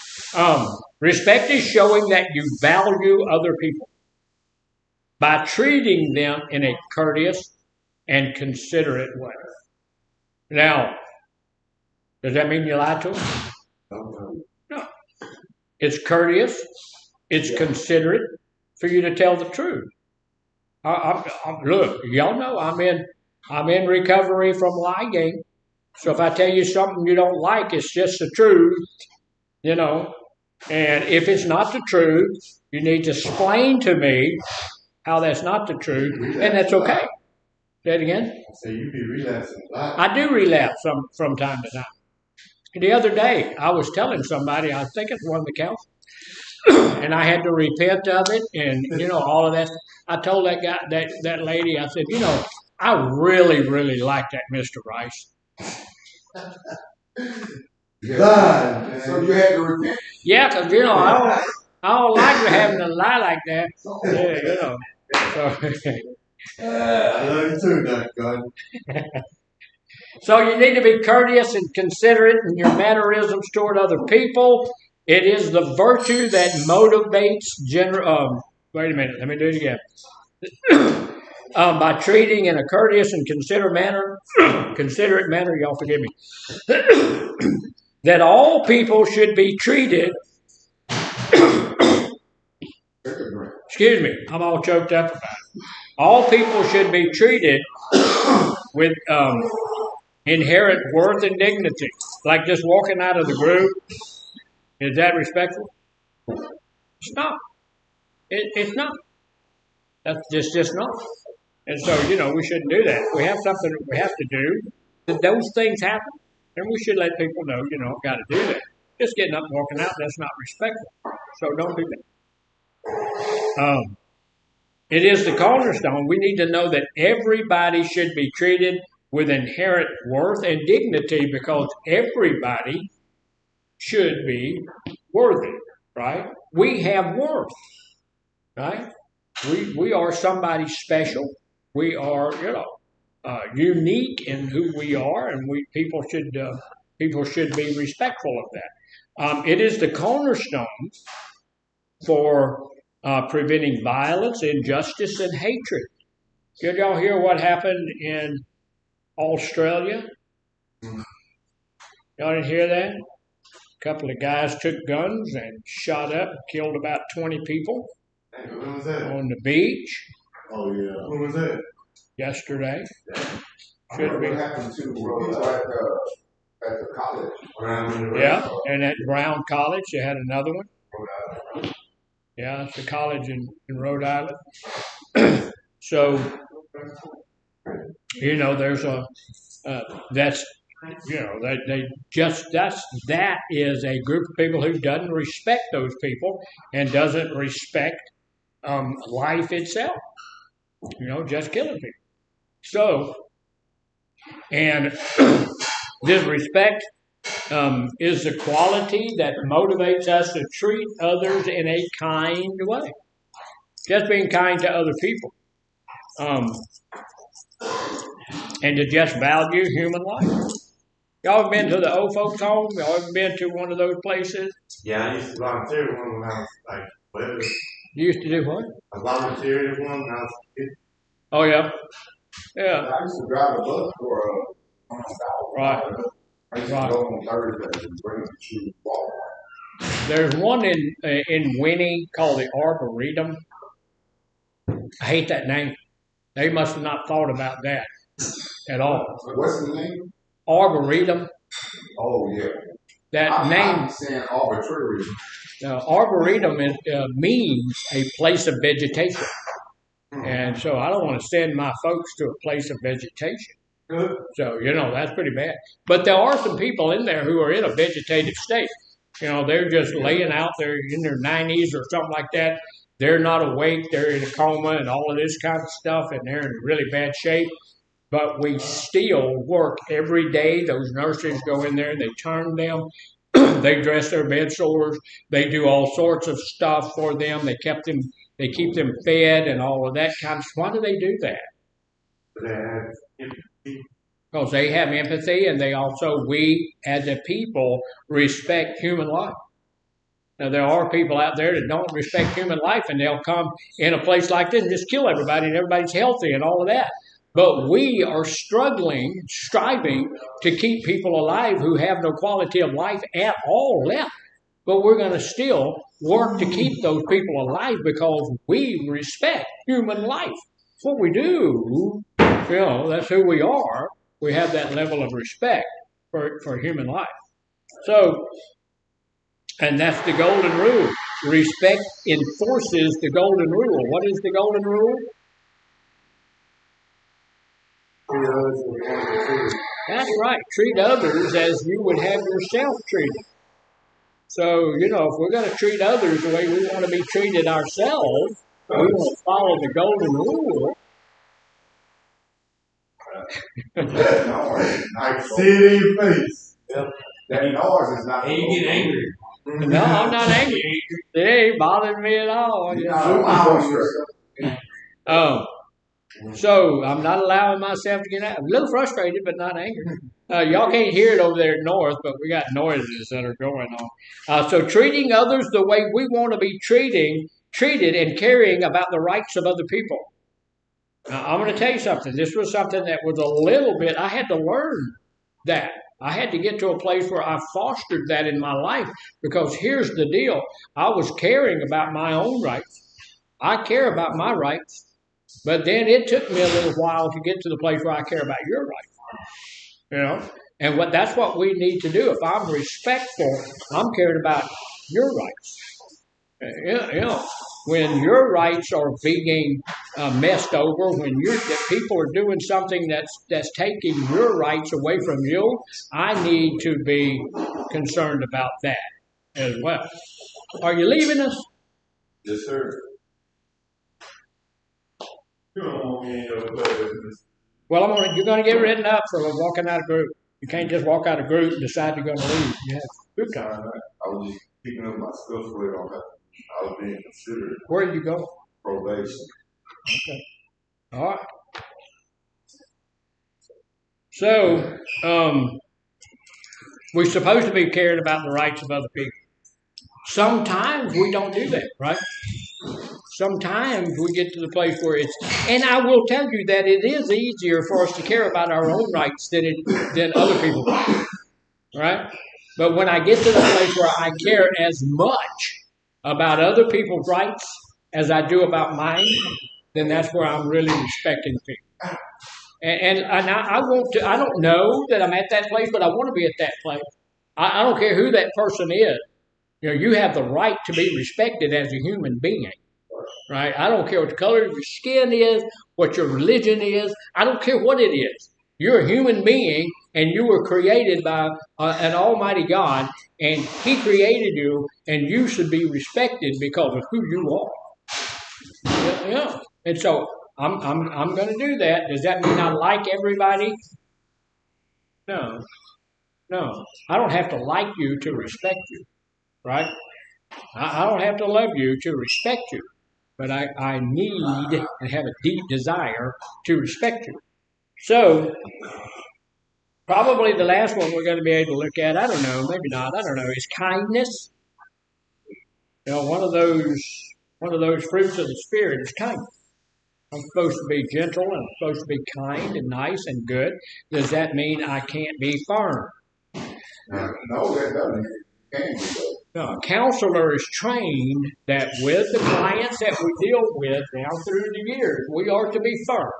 Respect is showing that you value other people by treating them in a courteous and considerate way. Now, does that mean you lie to them? No. It's courteous. It's considerate for you to tell the truth. Look, y'all know I'm in recovery from lying. So if I tell you something you don't like, it's just the truth, you know. And if it's not the truth, you need to explain to me how that's not the truth, and that's okay. Say it again. So you be relapsing a lot. I do relapse from time to time. The other day, I was telling somebody, I think it's one of the council, and I had to repent of it, and you know all of that. I told that guy, that lady, I said, you know, I really, really like that Mr. Rice. God, so you had to repent. Yeah, because you know I don't like having to lie like that. Yeah, you know. So, I love you too, Dr. God. So you need to be courteous and considerate in your mannerisms toward other people. It is the virtue that motivates wait a minute, let me do it again. By treating in a courteous and considerate manner, y'all forgive me, that all people should be treated. Excuse me, I'm all choked up about it. All people should be treated with inherent worth and dignity. Like just walking out of the group, is that respectful? It's not. It's not. That's just not. And so, you know, we shouldn't do that. If we have something that we have to do, that those things happen, then we should let people know, you know, I've got to do that. Just getting up and walking out, that's not respectful. So don't do that. It is the cornerstone. We need to know that everybody should be treated with inherent worth and dignity because everybody should be worthy, right? We have worth, right? We are somebody special. We are, you know, unique in who we are, and people should be respectful of that. It is the cornerstone for preventing violence, injustice, and hatred. Did y'all hear what happened in Australia? Y'all didn't hear that? A couple of guys took guns and shot up, killed about 20 people When was that? on the beach Oh, yeah. When was that? yesterday. Should be. What happened to people at the college? Yeah, and at Brown College, they had another one. Yeah, it's a college in Rhode Island. So, you know, there's that's, you know, that is a group of people who doesn't respect those people and doesn't respect life itself. You know, just killing people. So, and this respect is the quality that motivates us to treat others in a kind way. Just being kind to other people. And to just value human life. Y'all have been to the old folks home? Y'all ever been to one of those places? Yeah, I used to volunteer at one when I was like, whatever. You used to do what? I volunteered at one when I was a kid. Oh yeah, yeah. I used to drive a bus for Right. I used to go on Thursdays and bring them to Walmart. There's one in Winnie called the Arboretum. I hate that name. They must have not thought about that at all. What's the name? Arboretum. Oh yeah. That name. I'm saying arbitrary. Arboretum means a place of vegetation, and so I don't want to send my folks to a place of vegetation. Good. So that's pretty bad. But there are some people in there who are in a vegetative state. They're just laying out there in their 90s or something like that. They're not awake. They're in a coma and all of this kind of stuff, and they're in really bad shape. But we still work every day. Those nurses go in there, they turn them, they dress their bed sores, they do all sorts of stuff for them. They keep them fed and all of that kind of stuff. Why do they do that? Because they have empathy, and we as a people respect human life. Now, there are people out there that don't respect human life, and they'll come in a place like this and just kill everybody, and everybody's healthy and all of that. But we are striving to keep people alive who have no quality of life at all left. But we're going to still work to keep those people alive because we respect human life. That's what we do. That's who we are. We have that level of respect for human life. So, and that's the golden rule. Respect enforces the golden rule. What is the golden rule? That's right. Treat others as you would have yourself treated. So, if we're going to treat others the way we want to be treated ourselves, we want to follow the golden rule. I see it in your face. Yep. That noise is not. And you get angry. No, I'm not angry. It ain't bothering me at all. So I'm not allowing myself to get out. I'm a little frustrated, but not angry. Y'all can't hear it over there north, but we got noises that are going on. So treating others the way we want to be treated and caring about the rights of other people. Now, I'm going to tell you something. This was something that was a little bit, I had to learn that. I had to get to a place where I fostered that in my life because here's the deal. I was caring about my own rights. I care about my rights. But then it took me a little while to get to the place where I care about your rights. And that's what we need to do. If I'm respectful, I'm caring about your rights. When your rights are being messed over, when people are doing something that's taking your rights away from you, I need to be concerned about that as well. Are you leaving us? Yes, sir. Well, you're going to get written up for walking out of group. You can't just walk out of group and decide you're going to leave. You have group time. I was just picking up my stuff for it on that. I was being considered. Where did you go? Probation. Okay. All right. So, we're supposed to be caring about the rights of other people. Sometimes we don't do that, right? Sometimes we get to the place where and I will tell you that it is easier for us to care about our own rights than other people's rights, right? But when I get to the place where I care as much about other people's rights as I do about mine, then that's where I'm really respecting people. And I want to. I don't know that I'm at that place, but I want to be at that place. I don't care who that person is. You have the right to be respected as a human being. Right? I don't care what the color of your skin is, what your religion is. I don't care what it is. You're a human being, and you were created by an almighty God, and he created you, and you should be respected because of who you are. Yeah. And so I'm going to do that. Does that mean I like everybody? No. I don't have to like you to respect you, right? I don't have to love you to respect you. But I need and have a deep desire to respect you. So, Probably the last one we're going to be able to look at, I don't know, maybe not, I don't know, is kindness. You know, one of those fruits of the Spirit is kindness. I'm supposed to be gentle and I'm supposed to be kind and nice and good. Does that mean I can't be firm? No, that doesn't. You can't do that. No, a counselor is trained that with the clients that we deal with now through the years, we are to be firm,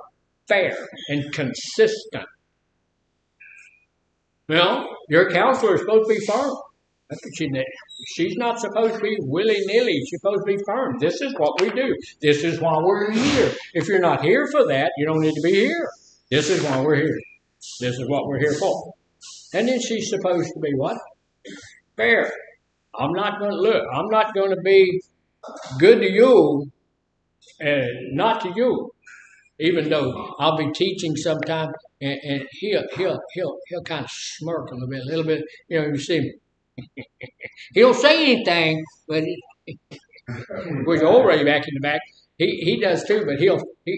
fair, and consistent. Well, your counselor is supposed to be firm. That's what she's not supposed to be willy-nilly. She's supposed to be firm. This is what we do. This is why we're here. If you're not here for that, you don't need to be here. This is why we're here. This is what we're here for. And then she's supposed to be what? Fair. I'm not going to be good to you and not to you. Even though I'll be teaching sometime, and he'll kind of smirk a little bit. You know, you see him. He'll say anything, but which old Ray back in the back, he does too. But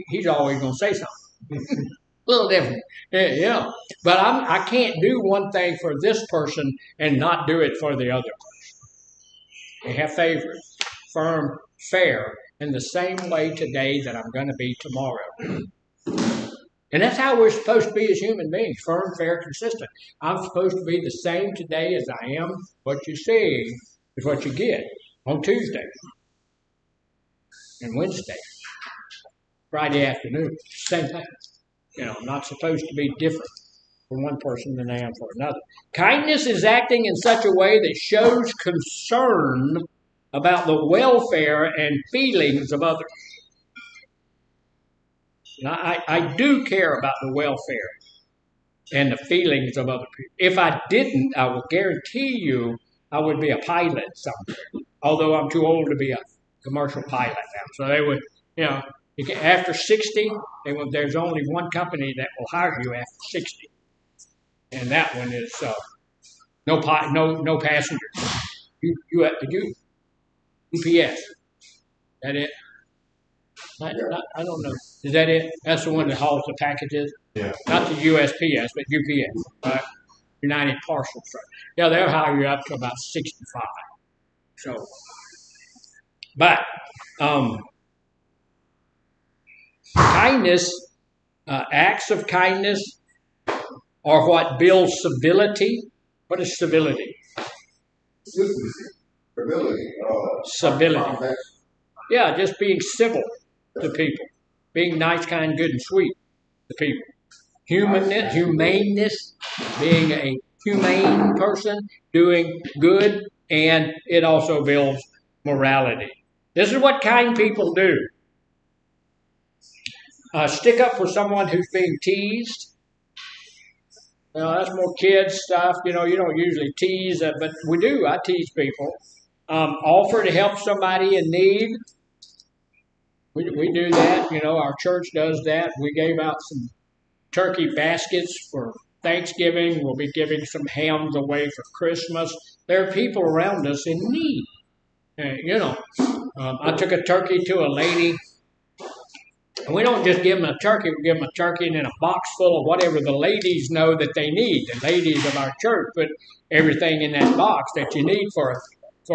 he's always going to say something. A little different, yeah. But I can't do one thing for this person and not do it for the other person. They have favorites, firm, fair, in the same way today that I'm going to be tomorrow. And that's how we're supposed to be as human beings, firm, fair, consistent. I'm supposed to be the same today as I am. What you see is what you get on Tuesday and Wednesday, Friday afternoon, same thing. You know, I'm not supposed to be different for one person than I am for another. Kindness is acting in such a way that shows concern about the welfare and feelings of others. Now, I do care about the welfare and the feelings of other people. If I didn't, I will guarantee you I would be a pilot somewhere. Although I'm too old to be a commercial pilot now. So they would, you know, after 60, there's only one company that will hire you after 60. And that one is no passengers. UPS. That it? I don't know. Is that it? That's the one that hauls the packages? Yeah. Not the USPS, but UPS. Right? United Parcel Service. Yeah, they'll hire you up to about 65. So, but kindness, acts of kindness are what builds civility. What is civility? Civility. Yeah, just being civil to people. Being nice, kind, good, and sweet to people. Humaneness, being a humane person, doing good, and it also builds morality. This is what kind people do. Stick up for someone who's being teased. That's more kids stuff. You know, you don't usually tease, but we do. I tease people. Offer to help somebody in need. We do that. You know, our church does that. We gave out some turkey baskets for Thanksgiving. We'll be giving some hams away for Christmas. There are people around us in need. I took a turkey to a lady. And we don't just give them a turkey. We give them a turkey and then a box full of whatever the ladies know that they need. The ladies of our church put everything in that box that you need for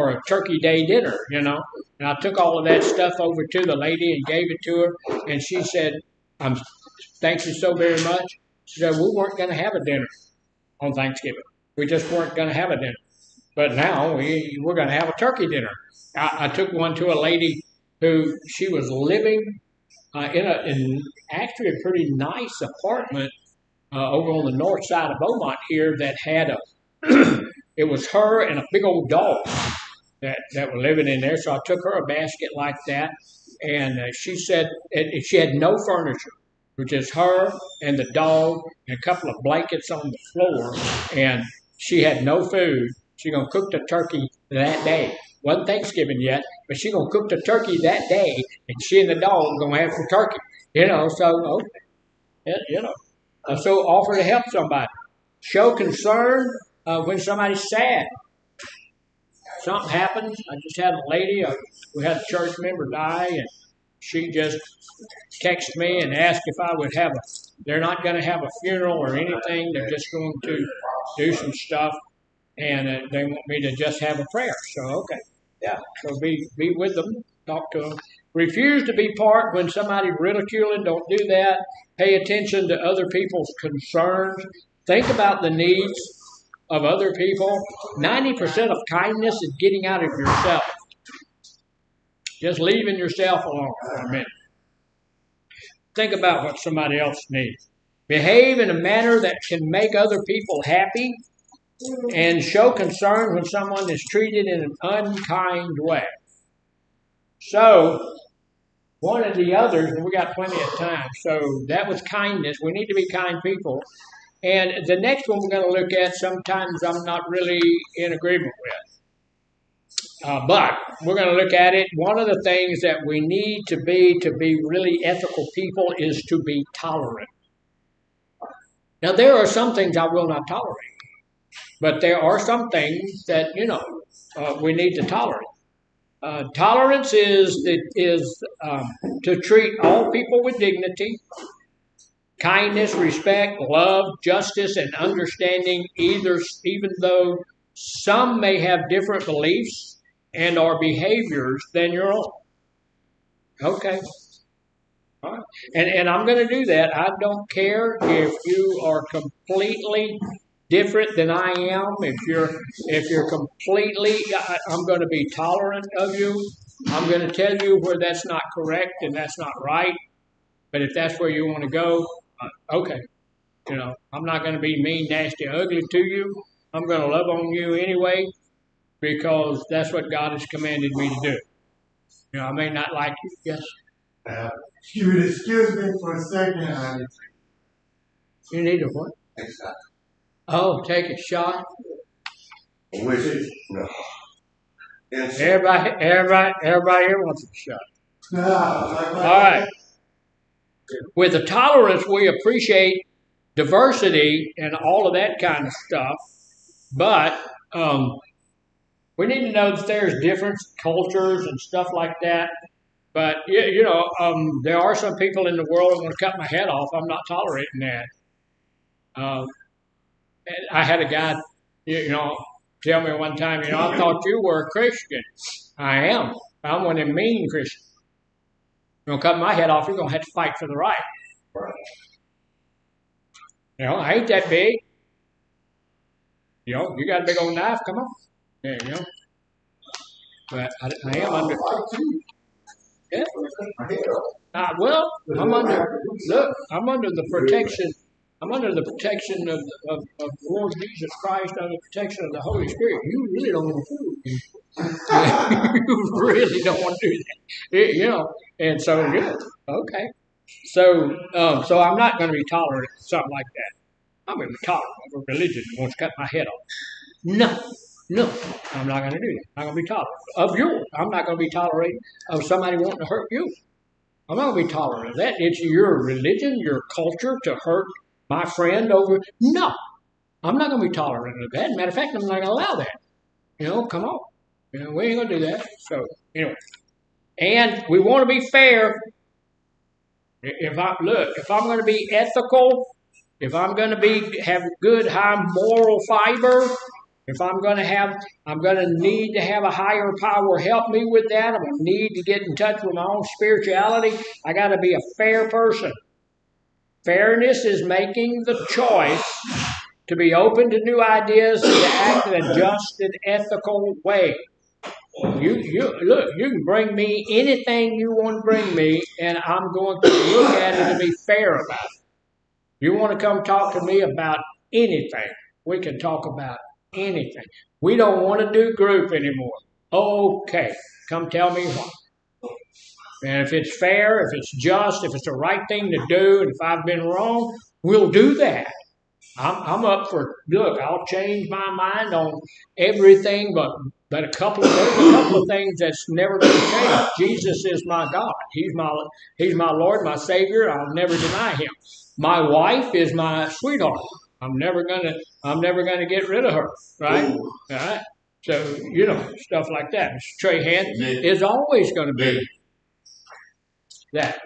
a turkey day dinner, you know. And I took all of that stuff over to the lady and gave it to her. And she said, thank you so very much. She said, we weren't going to have a dinner on Thanksgiving. We just weren't going to have a dinner. But now we're going to have a turkey dinner. I took one to a lady who she was living in actually a pretty nice apartment over on the north side of Beaumont here that had it was her and a big old dog that were living in there. So I took her a basket like that, and she said she had no furniture, which is her and the dog and a couple of blankets on the floor, and she had no food. She's going to cook the turkey that day. Wasn't Thanksgiving yet, but she's going to cook the turkey that day, and she and the dog are going to have some turkey. So offer to help somebody. Show concern when somebody's sad. Something happens. I just had a lady, we had a church member die, and she just texted me and asked if I would have They're not going to have a funeral or anything. They're just going to do some stuff, and they want me to just have a prayer. So okay, yeah. So be with them, talk to them. Refuse to be part when somebody's ridiculing. Don't do that. Pay attention to other people's concerns. Think about the needs of other people. 90% of kindness is getting out of yourself. Just leaving yourself alone for a minute. Think about what somebody else needs. Behave in a manner that can make other people happy, and show concern when someone is treated in an unkind way. So, one of the others, and we got plenty of time, so that was kindness. We need to be kind people. And the next one we're going to look at, sometimes I'm not really in agreement with. But we're going to look at it. One of the things that we need to be really ethical people is to be tolerant. Now, there are some things I will not tolerate. But there are some things that, we need to tolerate. Tolerance is to treat all people with dignity, kindness, respect, love, justice, and understanding, even though some may have different beliefs and or behaviors than your own. Okay. All right. And I'm going to do that. I don't care if you are completely different than I am. If you're completely, I'm going to be tolerant of you. I'm going to tell you where that's not correct and that's not right. But if that's where you want to go, okay. I'm not going to be mean, nasty, ugly to you. I'm going to love on you anyway, because that's what God has commanded me to do. I may not like you. Yes. You would excuse me for a second, honey. You need a what? Oh, take a shot. Which is no. Everybody here wants a shot. No. All right. With the tolerance, we appreciate diversity and all of that kind of stuff, but we need to know that there's different cultures and stuff like that. But there are some people in the world that want to cut my head off. I'm not tolerating that. I had a guy, tell me one time, I thought you were a Christian. I am. I'm one of them mean Christians. You're going to cut my head off, you're going to have to fight for the right. I ain't that big. You got a big old knife, come on. Yeah, But I am under. Yeah. Well, I'm under the protection. I'm under the protection of the Lord Jesus Christ, under the protection of the Holy Spirit. You really don't want to fool me. You really don't want to do that. And so, okay. So I'm not going to be tolerant of something like that. I'm going to be tolerant of a religion that wants to cut my head off. No, I'm not going to do that. I'm not going to be tolerant of yours. I'm not going to be tolerant of somebody wanting to hurt you. I'm not going to be tolerant of that. It's your religion, your culture to hurt my friend over. No, I'm not going to be tolerant of that. Matter of fact, I'm not going to allow that. Come on. We ain't going to do that. So, anyway. And we want to be fair. If I'm going to be ethical, if I'm going to have good high moral fiber, if I'm going to need to have a higher power help me with that. I'm going to need to get in touch with my own spirituality. I got to be a fair person. Fairness is making the choice to be open to new ideas and to act in a just and ethical way. You can bring me anything you want to bring me, and I'm going to look at it and be fair about it. You want to come talk to me about anything, we can talk about anything. We don't want to do group anymore. Okay, come tell me why. And if it's fair, if it's just, if it's the right thing to do, and if I've been wrong, we'll do that. I'm up for, I'll change my mind on everything, but there's a couple of things that's never going to change. Jesus is my God. He's my Lord, my Savior. I'll never deny Him. My wife is my sweetheart. I'm never gonna get rid of her, right? All right. So stuff like that. Mr. Trahan is always going to be that.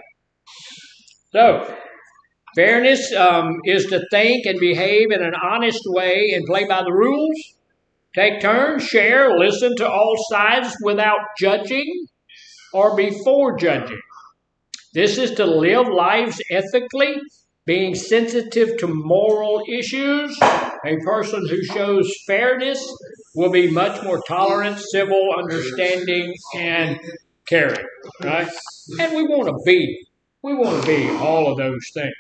So Fairness is to think and behave in an honest way and play by the rules. Take turns, share, listen to all sides without judging or before judging. This is to live lives ethically, being sensitive to moral issues. A person who shows fairness will be much more tolerant, civil, understanding, and caring. Right? And we want to be all of those things.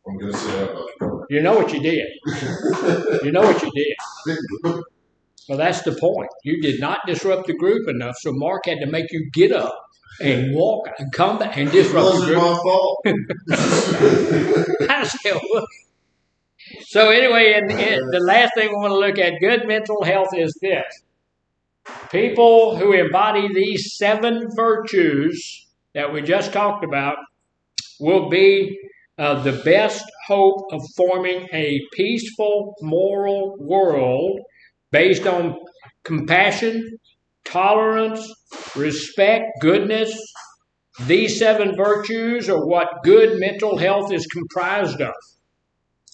I'm gonna say You know what you did. You know what you did. Well, that's the point. You did not disrupt the group enough, so Mark had to make you get up and walk and come back and disrupt the group. I said, look. So anyway, and the last thing we want to look at, good mental health, is this. People who embody these 7 virtues that we just talked about will be the best hope of forming a peaceful, moral world based on compassion, tolerance, respect, goodness. These 7 virtues are what good mental health is comprised of.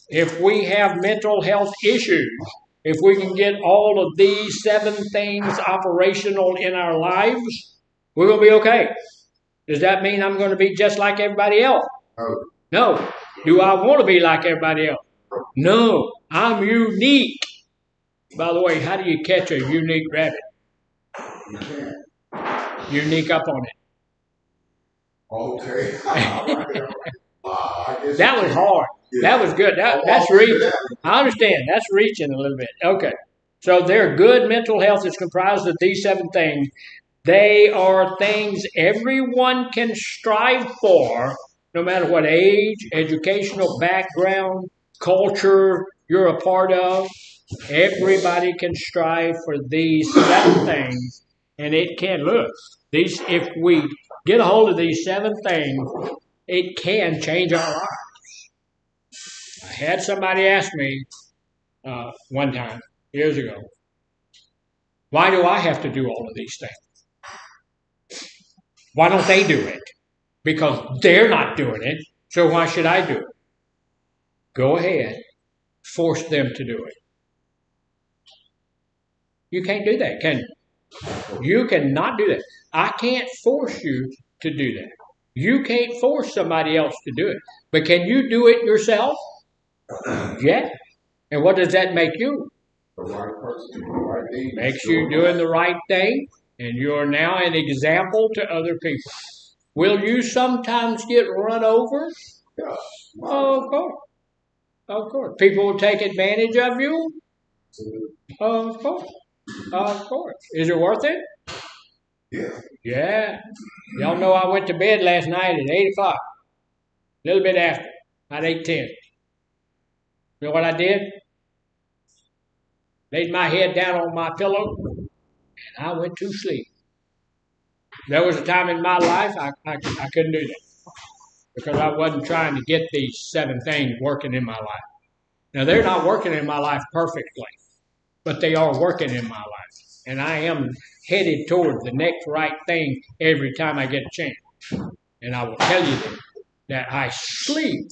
If we have mental health issues, if we can get all of these 7 things operational in our lives, we're going to be okay. Does that mean I'm going to be just like everybody else? No. Do I want to be like everybody else? No. I'm unique. By the way, how do you catch a unique rabbit? Unique up on it. Okay. That was hard. That was good. That's reaching. I understand. That's reaching a little bit. Okay. So their good mental health is comprised of these 7 things. They are things everyone can strive for, no matter what age, educational background, culture you're a part of. Everybody can strive for these 7 things, and it can look. If we get a hold of these 7 things, it can change our lives. I had somebody ask me one time, years ago, why do I have to do all of these things? Why don't they do it? Because they're not doing it, so why should I do it? Go ahead, force them to do it. You can't do that, can you? You cannot do that. I can't force you to do that. You can't force somebody else to do it. But can you do it yourself? Yeah. And what does that make you? The right person, the right thing. Makes you doing the right thing, and you're now an example to other people. Will you sometimes get run over? Yeah. Oh, of course. Of course. People will take advantage of you? Of course. Of course. Is it worth it? Yeah. Yeah. Y'all know I went to bed last night at 8 o'clock. A little bit after. About 8:10. You know what I did? Laid my head down on my pillow, and I went to sleep. There was a time in my life I couldn't do that because I wasn't trying to get these 7 things working in my life. Now, they're not working in my life perfectly, but they are working in my life. And I am headed toward the next right thing every time I get a chance. And I will tell you that I sleep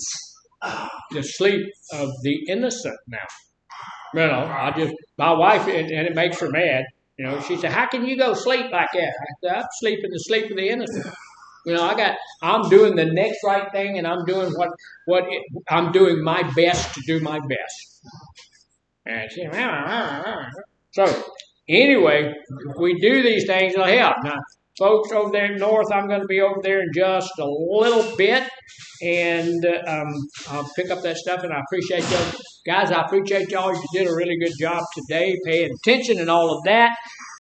the sleep of the innocent now. You know, my wife, and it makes her mad. You know, she said, "How can you go sleep like that?" I said, "I'm sleeping the sleep of the innocent." You know, I'm doing the next right thing, and I'm doing I'm doing my best to do my best. And she, so anyway, if we do these things, it'll help. Now, folks over there in North, I'm going to be over there in just a little bit, and I'll pick up that stuff, and I appreciate y'all. Guys, I appreciate y'all. You did a really good job today, paying attention and all of that.